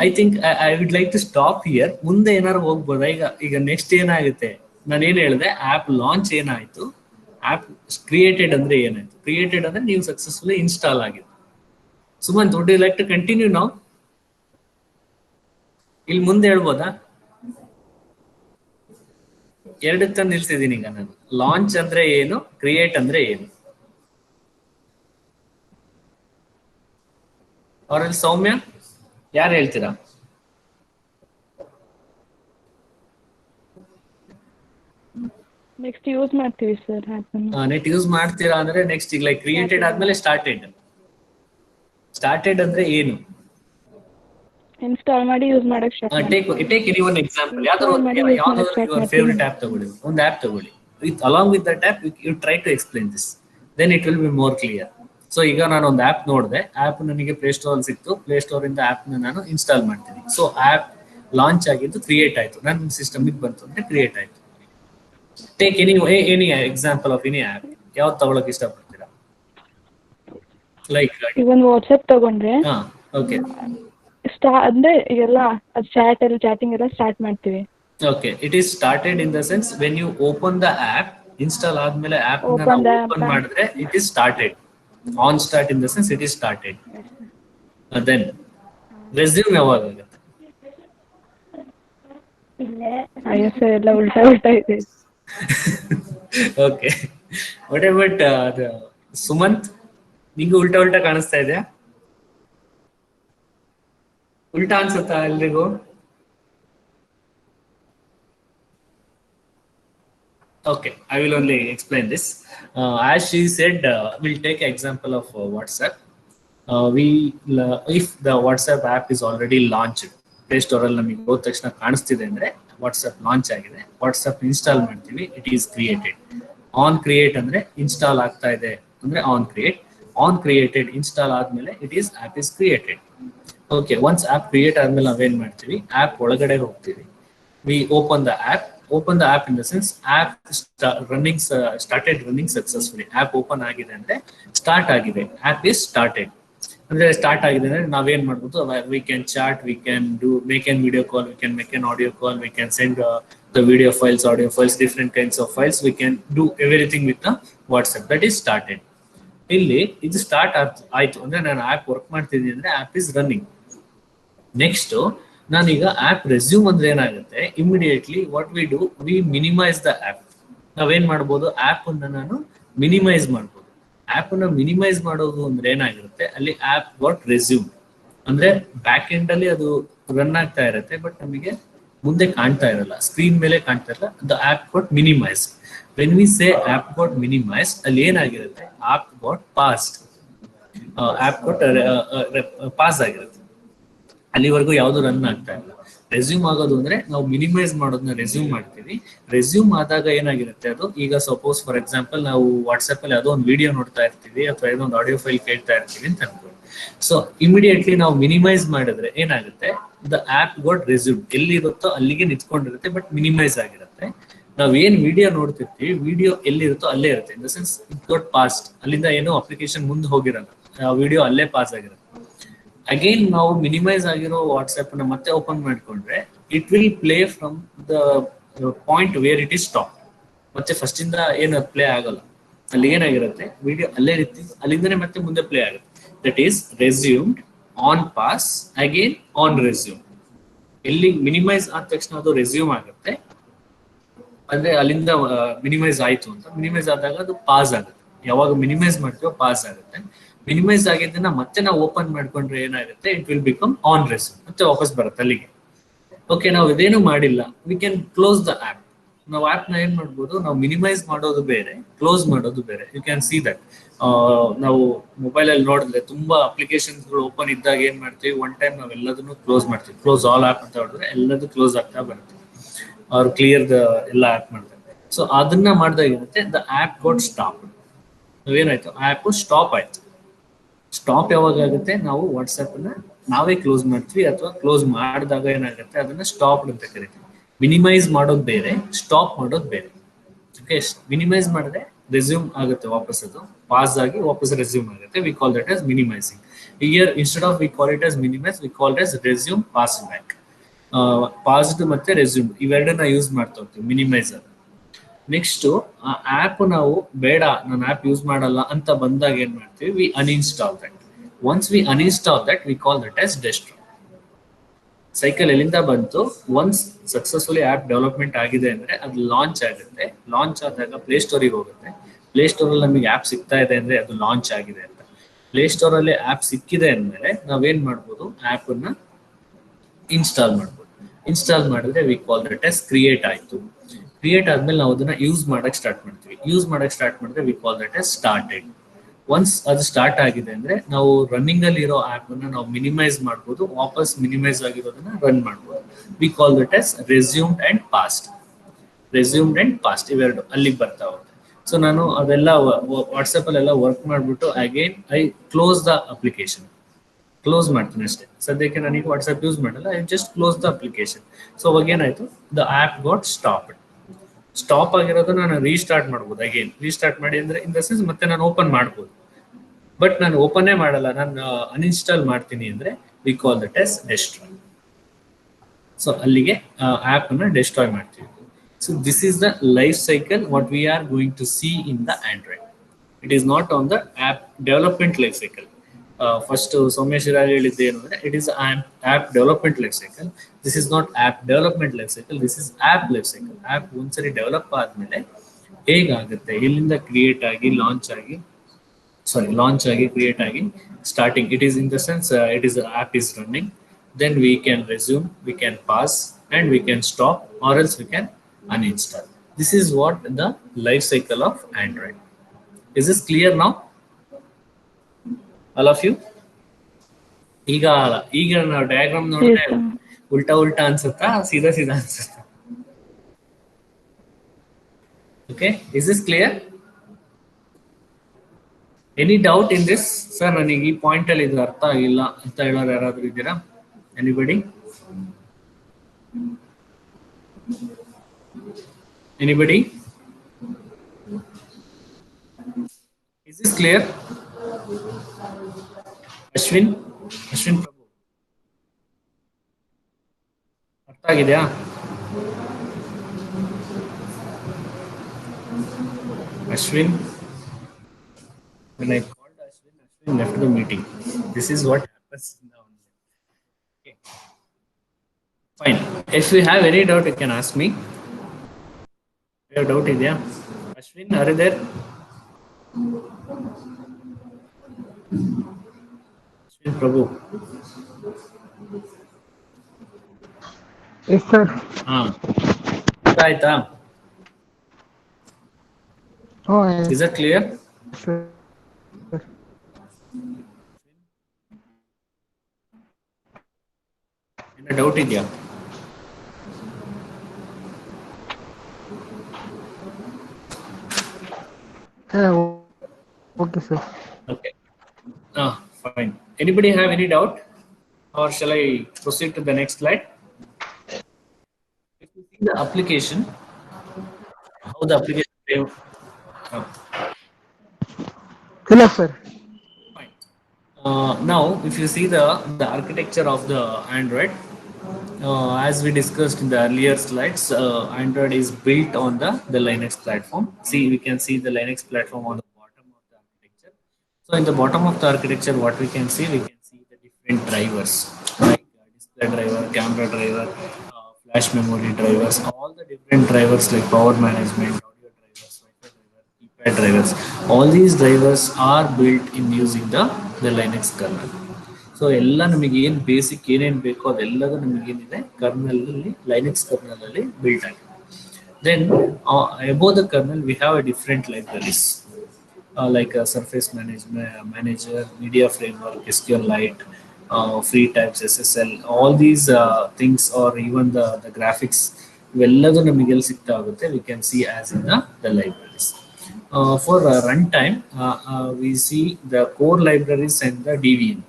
I think I would like to stop here. ಮುಂದೆ ಏನಾದ್ರು ಹೋಗ್ಬೋದಾ? ಈಗ next ಏನಾಗುತ್ತೆ, ನಾನು ಏನ್ ಹೇಳಿದೆ, ಆಪ್ ಲಾಂಚ್ ಏನಾಯ್ತು, ಆಪ್ ಕ್ರಿಯೇಟೆಡ್ ಅಂದ್ರೆ ಏನಾಯ್ತು? ಕ್ರಿಯೇಟೆಡ್ ಅಂದ್ರೆ ನೀವು ಸಕ್ಸಸ್ಫುಲಿ ಇನ್ಸ್ಟಾಲ್ ಆಗಿದೆ. Sumanth, would you like to continue now? ಇಲ್ಲಿ ಮುಂದೆ ಹೇಳ್ಬೋದಾ? ಎರಡಕ್ಕ ನಿಲ್ಸಿದೀನಿ ಈಗ ನಾನು. ಲಾಂಚ್ ಅಂದ್ರೆ ಏನು, ಕ್ರಿಯೇಟ್ ಅಂದ್ರೆ ಏನು? ಅವರಲ್ಲಿ ಸೌಮ್ಯ ಯಾರು ಹೇಳ್ತೀರಾ? ನೆಕ್ಸ್ಟ್ ಯೂಸ್ ಮಾಡ್ತೀವಿ ಸರ್ ಆ್ಯಪನ್ನು. ನೆಟ್ ಯೂಸ್ ಮಾಡ್ತೀರಾ ಅಂದ್ರೆ ನೆಕ್ಸ್ಟ್ ಈಗ ಲೈಕ್ ಕ್ರಿಯೇಟೆಡ್ ಆದ್ಮೇಲೆ ಸ್ಟಾರ್ಟೆಡ್. ಸ್ಟಾರ್ಟೆಡ್ ಅಂದ್ರೆ ಏನು? ಇನ್ಸ್ಟಾಲ್ ಮಾಡಿ ಯೂಸ್ ಮಾಡಕ್ start take any one example. ಯಾವ್ದಾದ್ರು ಯುವರ್ ಫೇವರಿಟ್ ಆಪ್ ತಗೊಳ್ಳಿ, ಒಂದು ಆಪ್ ತಗೊಳ್ಳಿ. Along with that app you try to explain this, then it will be more clear. So ಈಗ ನಾನು ಒಂದು ಆಪ್ ನೋಡಿದೆ, ಆಪ್ ನನಗೆ ಪ್ಲೇ ಸ್ಟೋರ್ ಅಲ್ಲಿ ಸಿಕ್ತು, ಪ್ಲೇ ಸ್ಟೋರ್ ಇಂದ ಆಪ್ ನಾನು ಇನ್ಸ್ಟಾಲ್ ಮಾಡ್ತೀನಿ. ಸೊ ಆಪ್ ಲಾಂಚ್ ಆಗಿದ್ದು ಕ್ರಿಯೇಟ್ ಆಯ್ತು, ನನ್ನ ಸಿಸ್ಟಮ್ಗೆ ಬಂತು ಅಂದ್ರೆ ಕ್ರಿಯೇಟ್ ಆಯ್ತು. Take any example of any app. ಯಾವ್ದು ತಗೊಳಕ್ ಇಷ್ಟಪಡ್ತೀರಾ? ಲೈಕ್ ಈಗ ಒಂದು ವಾಟ್ಸ್ಆ್ಯಪ್ ತಗೊಂಡ್ರೆ, ಓಕೆ ಅಂದ್ರೆ ಈಗೆಲ್ಲ ಚಾಟಿಂಗ್ ಎಲ್ಲ ಸ್ಟಾರ್ಟ್ ಮಾಡ್ತೀವಿ. Okay, it is started in the sense when you open the app, install ಆದ್ಮೇಲೆ app Open the open app. ಮಾಡಿದ್ರೆ it is started. On start in the sense it is started. Then resume ಯಾವಾಗ ಆಗುತ್ತೆ? ಅಯ್ಯೋ sir, ಎಲ್ಲ ಉಲ್ಟಾ ಇದೆ. Okay, what about Sumanth? ನಿಂಗೆ ಉಲ್ಟಾ ಕಾಣಿಸ್ತಾ ಇದೆಯಾ? ಉಲ್ಟಾ ಅನ್ಸುತ್ತಾ ಎಲ್ರಿಗೂ? Okay, I will only explain this. As she said, we'll take example of WhatsApp. If the WhatsApp app is already launched, play store ಅಲ್ಲಿ ನಮಗೆ ಹೋದ ತಕ್ಷಣ ಕಾಣಿಸ್ತಿದೆ ಅಂದ್ರೆ ವಾಟ್ಸ್ಆಪ್ ಲಾಂಚ್ ಆಗಿದೆ. ವಾಟ್ಸ್ಆಪ್ ಇನ್ಸ್ಟಾಲ್ ಮಾಡ್ತೀವಿ, it is created. On create ಅಂದ್ರೆ install ಆಗ್ತಾ ಇದೆ ಅಂದ್ರೆ on create. On created install ಆದ್ಮೇಲೆ it is app is created. Okay, once app create ಆದ್ಮೇಲೆ ನಾವೇನ್ ಮಾಡ್ತೀವಿ, ಆಪ್ ಒಳಗಡೆ ಹೋಗ್ತೀವಿ. We open the app. Open the app in the sense app started running successfully. App open ಆಗಿದೆ ಅಂದ್ರೆ start ಆಗಿದೆ, app is started. ಅಂದ್ರೆ ಸ್ಟಾರ್ಟ್ ಆಗಿದೆ ಅಂದ್ರೆ ನಾವೇನ್ ಮಾಡ್ಬೋದು, we can chat, we can do make an video call, we can make an audio call, we can send the video files, audio files, different kinds of files. We can do everything with the WhatsApp. That is started. ಇಲ್ಲಿ ಇದು start ಆಯ್ತು ಅಂದ್ರೆ ನಾನು app work ಮಾಡ್ತಿದ್ದೀನಿ ಅಂದ್ರೆ app is running. Next ನಾನೀಗ app resume ಅಂದ್ರೆ ಏನಾಗುತ್ತೆ, immediately what we do, we minimise the app. ನಾವೇನ್ ಮಾಡ್ಬೋದು, ಆಪ್ ಅನ್ನ ನಾನು ಮಿನಿಮೈಸ್ ಮಾಡ್ಬೋದು. ಆಪ್ ಅನ್ನ ಮಿನಿಮೈಸ್ ಮಾಡೋದು ಅಂದ್ರೆ ಏನಾಗಿರುತ್ತೆ, ಅಲ್ಲಿ ಆಪ್ ಗಾಟ್ ರೆಸ್ಯೂಮ್ ಅಂದ್ರೆ ಬ್ಯಾಕ್ ಎಂಡ್ ಅಲ್ಲಿ ಅದು ರನ್ ಆಗ್ತಾ ಇರುತ್ತೆ, ಬಟ್ ನಮಗೆ ಮುಂದೆ ಕಾಣ್ತಾ ಇರಲ್ಲ, ಸ್ಕ್ರೀನ್ ಮೇಲೆ ಕಾಣ್ತಾ ಇರಲ್ಲ. The app got minimise. When we say app got minimise, ಅಲ್ಲಿ ಏನಾಗಿರುತ್ತೆ, app got paused. App got pause ಆಗಿರುತ್ತೆ, ಅಲ್ಲಿವರೆಗೂ ಯಾವುದು ರನ್ ಆಗ್ತಾ ಇಲ್ಲ. ರೆಸ್ಯೂಮ್ ಆಗೋದು ಅಂದ್ರೆ ನಾವು ಮಿನಿಮೈಸ್ ಮಾಡೋದನ್ನ ರೆಸ್ಯೂಮ್ ಮಾಡ್ತೀವಿ. ರೆಸ್ಯೂಮ್ ಆದಾಗ ಏನಾಗಿರುತ್ತೆ ಅದು, ಈಗ ಸಪೋಸ್ ಫಾರ್ ಎಕ್ಸಾಂಪಲ್ ನಾವು ವಾಟ್ಸ್ಆಪ್ ಅಲ್ಲಿ ಯಾವುದೋ ಒಂದು ವಿಡಿಯೋ ನೋಡ್ತಾ ಇರ್ತೀವಿ ಅಥವಾ ಯಾವುದೋ ಒಂದು ಆಡಿಯೋ ಫೈಲ್ ಕೇಳ್ತಾ ಇರ್ತೀವಿ ಅಂತ ಅನ್ಕೊಳ್ಳಿ. ಸೊ ಇಮಿಡಿಯೇಟ್ಲಿ ನಾವು ಮಿನಿಮೈಸ್ ಮಾಡಿದ್ರೆ ಏನಾಗುತ್ತೆ, ದ ಆಪ್ ಗೋಟ್ ರೆಸ್ಯೂಮ್. ಎಲ್ಲಿರುತ್ತೋ ಅಲ್ಲಿಗೆ ನಿಂತ್ಕೊಂಡಿರುತ್ತೆ, ಬಟ್ ಮಿನಿಮೈಸ್ ಆಗಿರುತ್ತೆ. ನಾವ್ ಏನ್ ವಿಡಿಯೋ ನೋಡ್ತಿರ್ತೀವಿ, ವಿಡಿಯೋ ಎಲ್ಲಿರುತ್ತೋ ಅಲ್ಲೇ ಇರುತ್ತೆ. In the sense it got paused. ಅಲ್ಲಿಂದ ಏನೋ ಅಪ್ಲಿಕೇಶನ್ ಮುಂದೆ ಹೋಗಿರಲ್ಲ, ವಿಡಿಯೋ ಅಲ್ಲೇ ಪಾಸ್ ಆಗಿರುತ್ತೆ. ಅಗೈನ್ ನಾವು ಮಿನಿಮೈಸ್ ಆಗಿರೋ ವಾಟ್ಸ್ಆಪ್ ನ ಮತ್ತೆ ಓಪನ್ ಮಾಡ್ಕೊಂಡ್ರೆ it will play from the point where it is stop. ಮತ್ತೆ ಫಸ್ಟ್ ಇಂದ ಏನು ಪ್ಲೇ ಆಗಲ್ಲ, ಅಲ್ಲಿ ಏನಾಗಿರುತ್ತೆ, ವಿಡಿಯೋ ಅಲ್ಲೇ ಇರ್ತೀವಿ, ಅಲ್ಲಿಂದನೇ ಮತ್ತೆ ಮುಂದೆ ಪ್ಲೇ ಆಗುತ್ತೆ. That is resumed, on pause, again on resume. ಎಲ್ಲಿ ಮಿನಿಮೈಸ್ ಆದ ತಕ್ಷಣ ಅದು ರೆಸ್ಯೂಮ್ ಆಗುತ್ತೆ, ಅಂದ್ರೆ ಅಲ್ಲಿಂದ ಮಿನಿಮೈಸ್ ಆಯ್ತು ಅಂತ. ಮಿನಿಮೈಸ್ ಆದಾಗ ಅದು ಪಾಸ್ ಆಗುತ್ತೆ. ಯಾವಾಗ ಮಿನಿಮೈಸ್ ಮಾಡ್ತೀವೋ ಪಾಸ್ ಆಗುತ್ತೆ. ಮಿನಿಮೈಸ್ ಆಗಿದ್ದನ್ನ ಮತ್ತೆ ನಾವು ಓಪನ್ ಮಾಡ್ಕೊಂಡ್ರೆ ಏನಾಗುತ್ತೆ, it will become an resume, ಮತ್ತೆ ವಾಪಸ್ ಬರುತ್ತೆ ಅಲ್ಲಿಗೆ. ಓಕೆ, ನಾವು ಇದೇನು ಮಾಡಿಲ್ಲ, we can close the app. ನಾವು ಆಪ್ ನ ಏನ್ ಮಾಡ್ಬೋದು, ನಾವು ಮಿನಿಮೈಸ್ ಮಾಡೋದು ಬೇರೆ, ಕ್ಲೋಸ್ ಮಾಡೋದು ಬೇರೆ. You can see that. ನಾವು ಮೊಬೈಲ್ ಅಲ್ಲಿ ನೋಡಿದ್ರೆ ತುಂಬಾ ಅಪ್ಲಿಕೇಶನ್ಸ್ ಗಳು ಓಪನ್ ಇದ್ದಾಗ ಏನ್ ಮಾಡ್ತೀವಿ, ಒನ್ ಟೈಮ್ ನಾವ್ ಎಲ್ಲದನ್ನು ಕ್ಲೋಸ್ ಮಾಡ್ತೀವಿ. ಕ್ಲೋಸ್ ಆಲ್ ಆಪ್ ಅಂತ ಹೇಳಿದ್ರೆ ಎಲ್ಲದೂ ಕ್ಲೋಸ್ ಆಗ್ತಾ ಬರುತ್ತೆ, ಅವ್ರು ಕ್ಲಿಯರ್ ಎಲ್ಲ ಆಪ್ ಮಾಡ್ತಾರೆ. ಸೊ ಅದನ್ನ ಮಾಡಿದಾಗ ಏನಾಗುತ್ತೆ, ದ ಆಪ್ ಗೋಟ್ ಸ್ಟಾಪ್. ನಾವೇನಾಯ್ತು, ಆಪ್ ಸ್ಟಾಪ್ ಆಯ್ತು. ಸ್ಟಾಪ್ ಯಾವಾಗ ಆಗುತ್ತೆ, ನಾವು ವಾಟ್ಸ್ಆಪ್ ಅನ್ನ ನಾವೇ ಕ್ಲೋಸ್ ಮಾಡ್ತೀವಿ ಅಥವಾ ಕ್ಲೋಸ್ ಮಾಡಿದಾಗ ಏನಾಗುತ್ತೆ, ಅದನ್ನ ಸ್ಟಾಪ್ ಅಂತ ಕರಿತೀವಿ. ಮಿನಿಮೈಸ್ ಮಾಡೋದು ಬೇರೆ, ಸ್ಟಾಪ್ ಮಾಡೋದು ಬೇರೆ. ಓಕೆ, ಮಿನಿಮೈಸ್ ಮಾಡಿದ್ರೆ ರೆಸ್ಯೂಮ್ ಆಗುತ್ತೆ, ವಾಪಸ್ ಅದು ಪಾಸ್ ಆಗಿ ವಾಪಸ್ ರೆಸ್ಯೂಮ್ ಆಗುತ್ತೆ. We call that as minimising. Here instead of we call it as minimise, we call it as resume pause back. Paused ಮತ್ತೆ ರೆಸ್ಯೂಮ್ ಇವೆರಡನ್ನ ಯೂಸ್ ಮಾಡ್ತಾ ಹೋಗ್ತೀವಿ ಮಿನಿಮೈಸ್ ಅದು. ನೆಕ್ಸ್ಟ್ ಆಪ್ ನಾವು ಬೇಡ, ನಾನು ಆಪ್ ಯೂಸ್ ಮಾಡಲ್ಲ ಅಂತ ಬಂದಾಗ ಏನ್ ಮಾಡ್ತೀವಿ, we uninstall that. Once we uninstall that, we call that as destroy. Cycle ಎಲ್ಲಿಂದ ಬಂತು, ಒನ್ಸ್ ಸಕ್ಸಸ್ಫುಲಿ ಆಪ್ ಡೆವಲಪ್ಮೆಂಟ್ ಆಗಿದೆ ಅಂದ್ರೆ ಅದು ಲಾಂಚ್ ಆಗುತ್ತೆ. ಲಾಂಚ್ ಆದಾಗ ಪ್ಲೇ ಸ್ಟೋರಿಗೆ ಹೋಗುತ್ತೆ. ಪ್ಲೇ ಸ್ಟೋರ್ ಅಲ್ಲಿ ನಮಗೆ ಆಪ್ ಸಿಗ್ತಾ ಇದೆ ಅಂದ್ರೆ ಅದು ಲಾಂಚ್ ಆಗಿದೆ ಅಂತ. ಪ್ಲೇ ಸ್ಟೋರ್ ಅಲ್ಲಿ ಆಪ್ ಸಿಕ್ಕಿದೆ ಅಂದ್ಮೇಲೆ ನಾವೇನ್ ಮಾಡ್ಬೋದು, ಆಪ್ ಅನ್ನ ಇನ್ಸ್ಟಾಲ್ ಮಾಡ್ಬೋದು. ಇನ್ಸ್ಟಾಲ್ ಮಾಡಿದ್ರೆ V call that as create ಆಯ್ತು. ಕ್ರಿಯೇಟ್ ಆದ್ಮೇಲೆ ನಾವು ಅದನ್ನ ಯೂಸ್ ಮಾಡಕ್ ಸ್ಟಾರ್ಟ್ ಮಾಡ್ತೀವಿ. ಯೂಸ್ ಮಾಡಕ್ ಸ್ಟಾರ್ಟ್ ಮಾಡಿದ್ರೆ V call that as started. Once ಅದು ಸ್ಟಾರ್ಟ್ ಆಗಿದೆ ಅಂದ್ರೆ ನಾವು ರನ್ನಿಂಗ್ ಅಲ್ಲಿ ಇರೋ ಆಪ್ ಅನ್ನ ನಾವು ಮಿನಿಮೈಸ್ ಮಾಡ್ಬೋದು, ವಾಪಸ್ ಮಿನಿಮೈಸ್ ಆಗಿರೋದನ್ನ ರನ್ ಮಾಡ್ಬೋದು. We call that as resumed and paused. Resumed and paused ಇವೆರಡು ಅಲ್ಲಿಗೆ ಬರ್ತಾ ಹೋಗುತ್ತೆ. ಸೊ ನಾನು ಅದೆಲ್ಲ ವಾಟ್ಸ್ಆಪ್ ಅಲ್ಲೆಲ್ಲ ವರ್ಕ್ ಮಾಡ್ಬಿಟ್ಟು again I close the application. Close ಮಾಡ್ತೀನಿ ಅಷ್ಟೇ. ಸದ್ಯಕ್ಕೆ ನನಗೆ ವಾಟ್ಸ್ಆಪ್ ಯೂಸ್ ಮಾಡಲ್ಲ, I just close the application. So ಅವಾಗ ಏನಾಯ್ತು, the app got stop. Stop ಆಗಿರೋದು ನಾನು ರೀಸ್ಟಾರ್ಟ್ ಮಾಡ್ಬೋದು. ಅಗೇನ್ ರೀಸ್ಟಾರ್ಟ್ ಮಾಡಿ ಅಂದ್ರೆ ಇನ್ ದ ಸೆನ್ಸ್ ಮತ್ತೆ ನಾನು ಓಪನ್ ಮಾಡ್ಬೋದು, ಬಟ್ ನಾನು ಓಪನ್ನೇ ಮಾಡಲ್ಲ, ನಾನು ಅನ್ಇನ್ಸ್ಟಾಲ್ ಮಾಡ್ತೀನಿ ಅಂದ್ರೆ we call that as destroy. So ಅಲ್ಲಿಗೆ ಆಪ್ ಅನ್ನ ಡೆಸ್ಟ್ರಾಯ್ ಮಾಡ್ತೀವಿ. So this is the life cycle what we are going to see in the Android. It is not on the app development life cycle. First Someshwara ಹೇಳಿದ್ದು ಏನು ಅಂದ್ರೆ, it is app development life cycle. This is not app development life cycle, this is app life cycle. App ಒಂದ್ಸರಿ develop ಆದ್ಮೇಲೆ ಹೇಗಾಗುತ್ತೆ, ಎಲ್ಲಿಂದ create ಆಗಿ launch ಆಗಿ create ಆಗಿ starting. It is in the sense it is app is running, then we can resume, we can pass, and we can stop, or else we can uninstall. This is what the life cycle of Android. Is this clear now, all of you? ಈಗ ನಾವು diagram ನೋಡಿದ್ರೆ ಉಲ್ಟಾ ಉಲ್ಟಾ ಅನ್ಸುತ್ತಾ ಸೀದಾ ಸೀದಾ ಅನ್ಸುತ್ತಾ? Okay, is this clear? Any doubt in this sir? ನನಗೆ ಈ ಪಾಯಿಂಟ್ ಅಲ್ಲಿ ಇದು ಅರ್ಥ ಆಗಿಲ್ಲ ಅಂತ ಹೇಳೋರು ಯಾರಾದ್ರೂ ಇದ್ದೀರಾ? Anybody? Anybody? Is this clear? Ashwin Prabhu, ಅರ್ಥ ಆಗಿದೆಯಾ? Ashwin, when I called Ashwin left the meeting. This is what happens now. Okay, fine. If you have any doubt, you can ask me. You have doubt, idea? Ashwin, are you there? Ashwin Prabhu. Yes, sir. Right. Oh, yes, Is that clear? sir. Any doubt idea? Okay, sir. Okay. Fine. Anybody have any doubt? Or shall I proceed to the next slide? If you see the application, how the application Hello, sir. fine. Now, if you see the architecture of the Android, as we discussed in the earlier slides, Android is built on the Linux platform. See, we can see the Linux platform on the bottom of the architecture. So in the bottom of the architecture, what we can see the different drivers like display driver, camera driver, flash memory drivers, all the different drivers like power management, audio drivers, Wi-Fi driver, keypad drivers. All these drivers are built in using the Linux kernel. ಸೊ ಎಲ್ಲ ನಮಗೆ ಏನು basic ಏನೇನು ಬೇಕೋ ಅದೆಲ್ಲದೂ ನಮಗೇನಿದೆ kernel ಅಲ್ಲಿ, Linux kernel ಅಲ್ಲಿ ಬಿಲ್ಟ್ ಆಗಿದೆ. Then above the kernel we have a different libraries like Surface Manager, Media Framework, SQLite, Free Types, SSL, all these things, or even the graphics, ಇವೆಲ್ಲದೂ ನಮಗೆ ಎಲ್ಲಿ ಸಿಗ್ತಾ ಆಗುತ್ತೆ, we can see as in the libraries. For runtime, we see the core libraries and the DVM.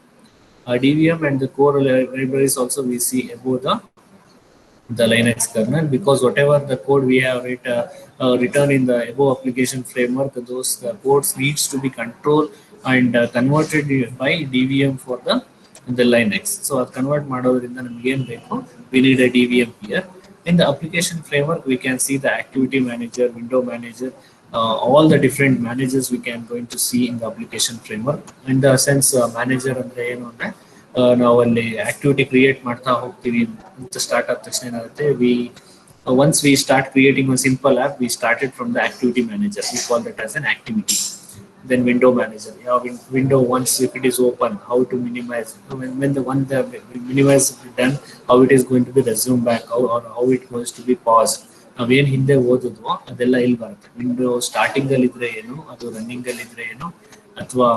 DVM and the core libraries also we see above the Linux kernel, because whatever the code we have written in the above application framework, those codes needs to be controlled and converted by DVM for the Linux. So convert ಮಾಡೋದ್ರಿಂದ ನಮಗೆ ಏನು ಬೇಕು, we need a DVM here. In the application framework, we can see the activity manager, window manager, all the different managers we can going to see in the application framework. In the sense manager ಅಂದ್ರೆ ಏನು ಅಂದ್ರೆ ನಾವು ಅಲ್ಲಿ activity create ಮಾಡ್ತಾ ಹೋಗ್ತೀವಿ ಅಂತ start ಆದ ತಕ್ಷಣ ಏನಾಗುತ್ತೆ, once we start creating a simple app, we started from the activity manager, we call that as an activity. Then window manager, window once if it is open, how to minimize, when the minimize is done, how it is going to be resumed back, or how it goes to be paused. ನಾವೇನು ಹಿಂದೆ ಓದಿದ್ವೋ ಅದೆಲ್ಲ ಇಲ್ಲಿ ಬರುತ್ತೆ. Window starting ಅಲ್ಲಿ ಇದ್ರೆ ಏನು, ಅದು running ಅಲ್ಲಿ ಇದ್ರೆ ಏನು, ಅಥವಾ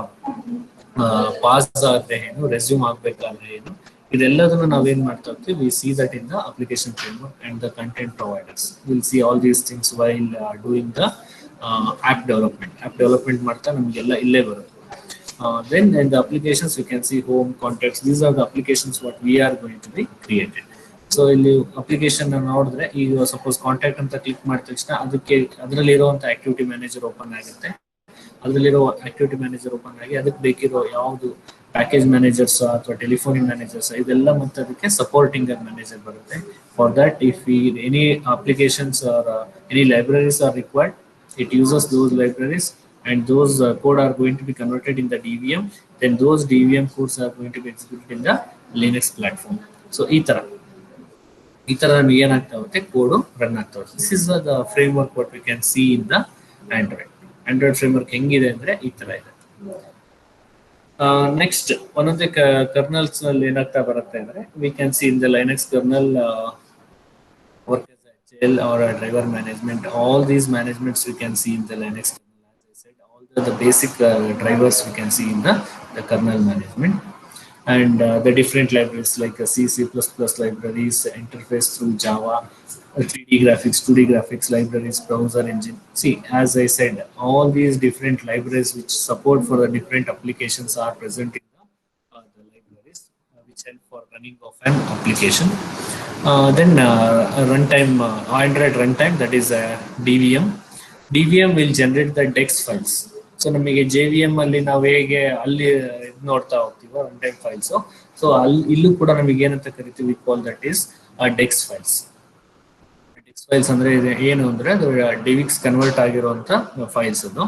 ಪಾಸ್ ಆದ್ರೆ ಏನು, ರೆಸ್ಯೂಮ್ ಆಗ್ಬೇಕಾದ್ರೆ ಏನು, ಇದೆಲ್ಲದನ್ನು ನಾವೇನ್ ಮಾಡ್ತಾ ಹೋಗ್ತೀವಿ, we see that in the application framework and the content providers will see all these things while doing the app development ಮಾಡ್ತಾ ನಮಗೆಲ್ಲ ಇಲ್ಲೇ ಬರುತ್ತೆ. Then in the applications you can see home, contacts, these are the applications what we are going to be created. So ಇಲ್ಲಿ application ನೋಡಿದ್ರೆ, ಈಗ suppose contact ಅಂತ click ಮಾಡಿದ ತಕ್ಷಣ ಅದಕ್ಕೆ ಅದರಲ್ಲಿರುವಂಥ ಆಕ್ಟಿವಿಟಿ ಮ್ಯಾನೇಜರ್ ಓಪನ್ ಆಗುತ್ತೆ. ಅದರಲ್ಲಿರೋ ಆಕ್ಟಿವಿಟಿ ಮ್ಯಾನೇಜರ್ ಓಪನ್ ಆಗಿ ಅದಕ್ಕೆ ಬೇಕಿರೋ ಯಾವುದು ಪ್ಯಾಕೇಜ್ ಮ್ಯಾನೇಜರ್ಸ್ ಅಥವಾ ಟೆಲಿಫೋನಿಂಗ್ ಮ್ಯಾನೇಜರ್ಸ್ ಇದೆಲ್ಲ ಮತ್ತೆ ಅದಕ್ಕೆ ಸಪೋರ್ಟಿಂಗ್ ಮ್ಯಾನೇಜರ್ ಬರುತ್ತೆ. For that if any applications R any libraries R required, it uses those libraries and those code are going to be converted in the DVM. Then those DVM codes are going to be executed in the Linux platform. So ಈ ತರ ನಮಗೆ ಏನಾಗ್ತಾ ಹೋಗುತ್ತೆ, ಕೋಡು run ಆಗ್ತಾ ಹೋಗುತ್ತೆ. This is the framework what we can see in the Android framework ಹೆಂಗಿದೆ ಅಂದ್ರೆ ಈ ತರ ಇದೆ. ನೆಕ್ಸ್ಟ್ ಒಂದೊಂದೇ ಕರ್ನಲ್ಸ್ ನಲ್ಲಿ ಏನಾಗ್ತಾ ಬರುತ್ತೆ ಅಂದ್ರೆ, we can see in the Linux kernel work HL or driver management, all these managements we can see in the Linux kernel. As I said, all the basic drivers we can see in the kernel management. and the different libraries like C, C++ libraries, interface through Java, 3D graphics, 2D graphics libraries, browser engine. See, as I said, all these different libraries which support for the different applications are present in the libraries which help for running of an application. Then a runtime, Android runtime, that is DVM. DVM will generate the DEX files. So ನಮಗೆ J V M ಅಲ್ಲಿ ನಾವು ಹೇಗೆ ಅಲ್ಲಿ ಇದು ನೋಡ್ತಾ ಹೋಗ್ತೀವೋ run time files, so ಅಲ್ಲಿ ಇಲ್ಲೂ ಕೂಡ ನಮಗೆ ಏನಂತ ಕರಿತೀವಿ, call that is ಡೆಕ್ಸ್ files. ಡೆಕ್ಸ್ files ಅಂದ್ರೆ ಏನು ಅಂದ್ರೆ ಅದು ಡಿವಿಕ್ಸ್ ಕನ್ವರ್ಟ್ ಆಗಿರುವಂತ ಫೈಲ್ಸ್ ಅದು.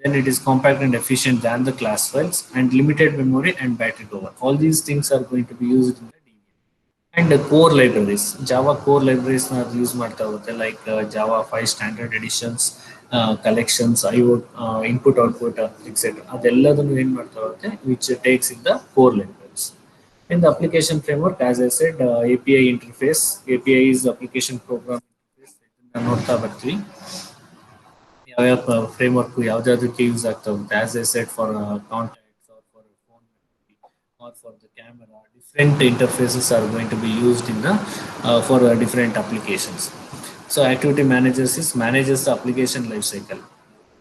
Then it is compact and efficient than the class files and limited memory and battery power. All these things are going to be used in the DVM. And the core libraries, Java core libraries na use ಮಾಡ್ತಾ ಹೋಗುತ್ತೆ, like Java 5 standard editions, collections, IO, input output, etc. ಅದೆಲ್ಲದನ್ನು ಏನು ಮಾಡ್ತಾ ಹೋಗುತ್ತೆ, which takes in the core libraries. In the application framework, as I said, API interface, API is application program interface. ಇದನ್ನ ನೋಡ್ತಾ ಬರ್ತೀವಿ ಯಾವ framework ಯಾವ್ದಾದಕ್ಕೆ use ಆಗ್ತಾ ಹೋಗುತ್ತೆ. As a set for contacts or for phone or for the camera, different interfaces are going to be used in the for different applications. So activity managers manages the application life cycle.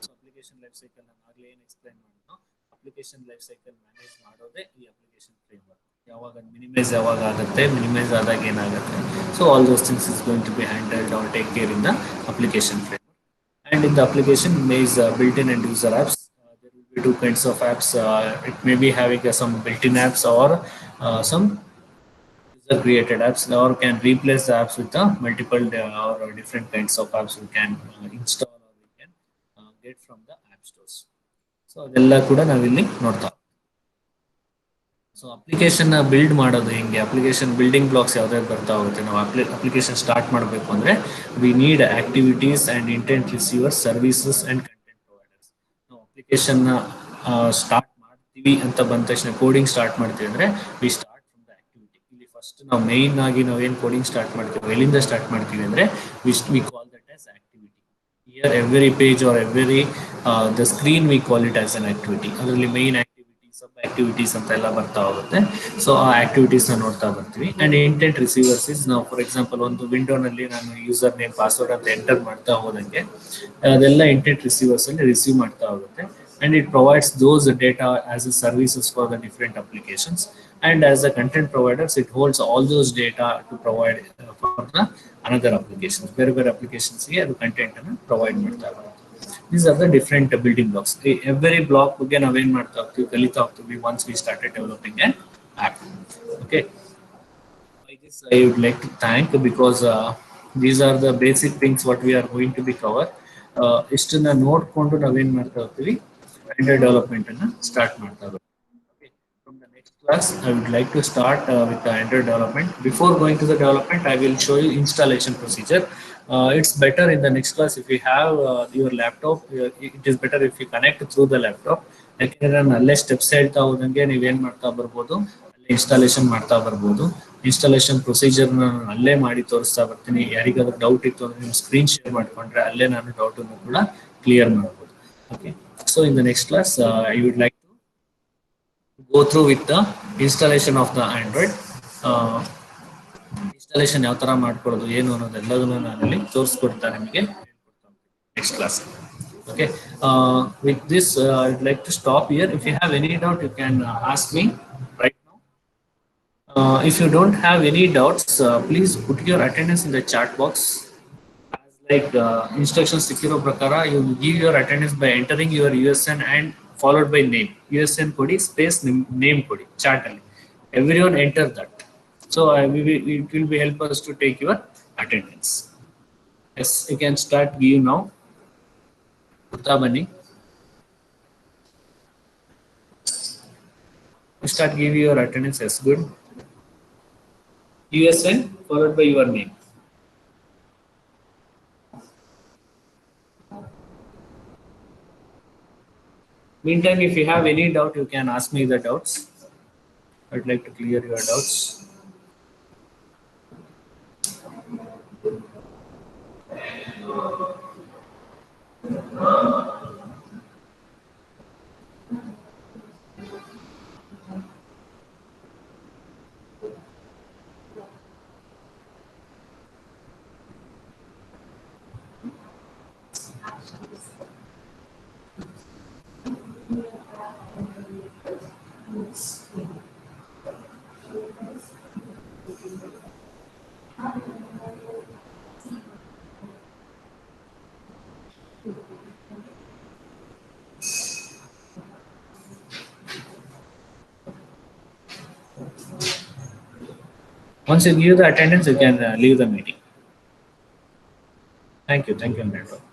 So application life cycle ನಾನು ಆಗಲೇ ಏನು explain ಮಾಡಿದ್ನೋ, application life cycle manage ಮಾಡೋದೇ ಈ application framework. ಯಾವಾಗ minimise ಯಾವಾಗ ಆಗುತ್ತೆ, minimise ಆದಾಗ ಏನಾಗುತ್ತೆ, so all those things is going to be handled or take care in the application framework. And in the application is built-in and user apps. There will be two kinds of apps. It may be having some built-in apps or some user-created apps, or can replace the apps with multiple or different kinds of apps we can install or we can get from the app stores. So ಅದೆಲ್ಲ ಕೂಡ ನಾವಿಲ್ಲಿ ನೋಡ್ತಾ. So application build ಮಾಡೋದು ಹೆಂಗೆ, application building blocks ಯಾವ್ದಾದ್ರು ಬರ್ತಾ ಹೋಗುತ್ತೆ. ನಾವು ಅಪ್ಲಿಕೇಶನ್ ಸ್ಟಾರ್ಟ್ ಮಾಡಬೇಕು ಅಂದ್ರೆ we need activities and intent receiver services and content providers. ನಾವು ಅಪ್ಲಿಕೇಶನ್ ಸ್ಟಾರ್ಟ್ ಮಾಡ್ತೀವಿ ಅಂತ ಬಂದ ತಕ್ಷಣ, ಕೋಡಿಂಗ್ ಸ್ಟಾರ್ಟ್ ಮಾಡ್ತೀವಿ ಅಂದ್ರೆ we start from the activity. ಇಲ್ಲಿ ಫಸ್ಟ್ ನಾವು ಮೇನ್ ಆಗಿ ನಾವೇನು ಕೋಡಿಂಗ್ ಸ್ಟಾರ್ಟ್ ಮಾಡ್ತೀವಿ, ಎಲ್ಲಿಂದ ಸ್ಟಾರ್ಟ್ ಮಾಡ್ತೀವಿ ಅಂದ್ರೆ we call that as activity. Here every page or every the screen we call it as an activity. ಅದರಲ್ಲಿ ಮೇನ್ ಸಬ್ ಆಕ್ಟಿವಿಟೀಸ್ ಅಂತ ಎಲ್ಲ ಬರ್ತಾ ಹೋಗುತ್ತೆ. ಸೊ ಆ ಆಕ್ಟಿವಿಟೀಸ್ ನ ನೋಡ್ತಾ ಬರ್ತೀವಿ. ಅಂಡ್ ಇಂಟೆಂಟ್ ರಿಸೀವರ್ಸ್ ಇಸ್, ನಾವು ಫಾರ್ ಎಕ್ಸಾಂಪಲ್ ಒಂದು ವಿಂಡೋನಲ್ಲಿ ನಾನು ಯೂಸರ್ ನೇಮ್ ಪಾಸ್ವರ್ಡ್ ಅಂತ ಎಂಟರ್ ಮಾಡ್ತಾ ಹೋದಂಗೆ ಅದೆಲ್ಲ ಇಂಟೆಂಟ್ ರಿಸೀವರ್ಸ್ ಅಲ್ಲಿ ರಿಸೀವ್ ಮಾಡ್ತಾ ಹೋಗುತ್ತೆ. And it provides those data as a services for the different applications. And as a content providers, it holds all those data to provide for the another applications. ಬೇರೆ applications ಗೆ ಅದು content ಅನ್ನು provide ಮಾಡ್ತಾ ಹೋಗುತ್ತೆ. These are the different building blocks. Every block ಬಗ್ಗೆ ನಾವೇನ್ ಮಾಡ್ತಾ ಹೋಗ್ತೀವಿ, ಕಲಿತಾ ಹೋಗ್ತೀವಿ once we started developing an app. Okay. By this I would like to thank, because these are the basic things what we are going to be cover. ಇಷ್ಟನ್ನ ನೋಡ್ಕೊಂಡು ನಾವೇನ್ ಮಾಡ್ತಾ ಹೋಗ್ತೀವಿ, Android development ಅನ್ನ ಸ್ಟಾರ್ಟ್ ಮಾಡ್ತಾ ಹೋಗ್ತೀವಿ. Okay. From the next class, I would like to start with the Android development. Before going to the development, I will show you installation procedure. It's better in the next class if you have your laptop. It is better if you connect through the laptop. ಯಾಕೆಂದ್ರೆ ನಾನು ಅಲ್ಲೇ steps ಹೇಳ್ತಾ ಹೋದಂಗೆ ನೀವೇನ್ ಮಾಡ್ತಾ ಬರ್ಬೋದು, ಅಲ್ಲೇ installation ಮಾಡ್ತಾ ಬರ್ಬೋದು. ಇನ್ಸ್ಟಾಲೇಷನ್ ಪ್ರೊಸೀಜರ್ ನಾನು ಅಲ್ಲೇ ಮಾಡಿ ತೋರಿಸ್ತಾ ಬರ್ತೀನಿ. ಯಾರಿಗಾದ್ರೂ ಡೌಟ್ ಇತ್ತು ಅಂದ್ರೆ ನೀವು ಸ್ಕ್ರೀನ್ ಶೇರ್ ಮಾಡ್ಕೊಂಡ್ರೆ ಅಲ್ಲೇ ನಾನು ಡೌಟ್ ಅನ್ನು ಕೂಡ ಕ್ಲಿಯರ್ ಮಾಡ್ಬೋದು. Okay. So in the next class I would like to go through with the installation of the Android. Installation ಯಾವ ತರ ಮಾಡ್ಕೊಳ್ಳೋದು ಏನು ಅನ್ನೋದೆಲ್ಲದನ್ನು ನಾನು ಅಲ್ಲಿ ತೋರಿಸ್ಕೊಡ್ತಾ ನಿಮಗೆ next class. Okay. With this, I'd like to stop here. If you have any doubt, you can ask me right now. If you don't have any doubts, please put your attendance in the chat box. As like instructions ಸಿಕ್ಕಿರೋ ಪ್ರಕಾರ, you give your attendance by entering your USN and followed by name. USN ಕೊಡಿ, space name ಕೊಡಿ chat ಅಲ್ಲಿ. Everyone enter that. So it will be help us to take your attendance. Yes, you can start give now. ಕೊಡ್ತಾ ಬನ್ನಿ. Start give your attendance. Yes, good. USN followed by your name. Meantime, if you have any doubt, you can ask me the doubts. I'd like to clear your doubts. Once you give the attendance, you can leave the meeting. Thank you, network.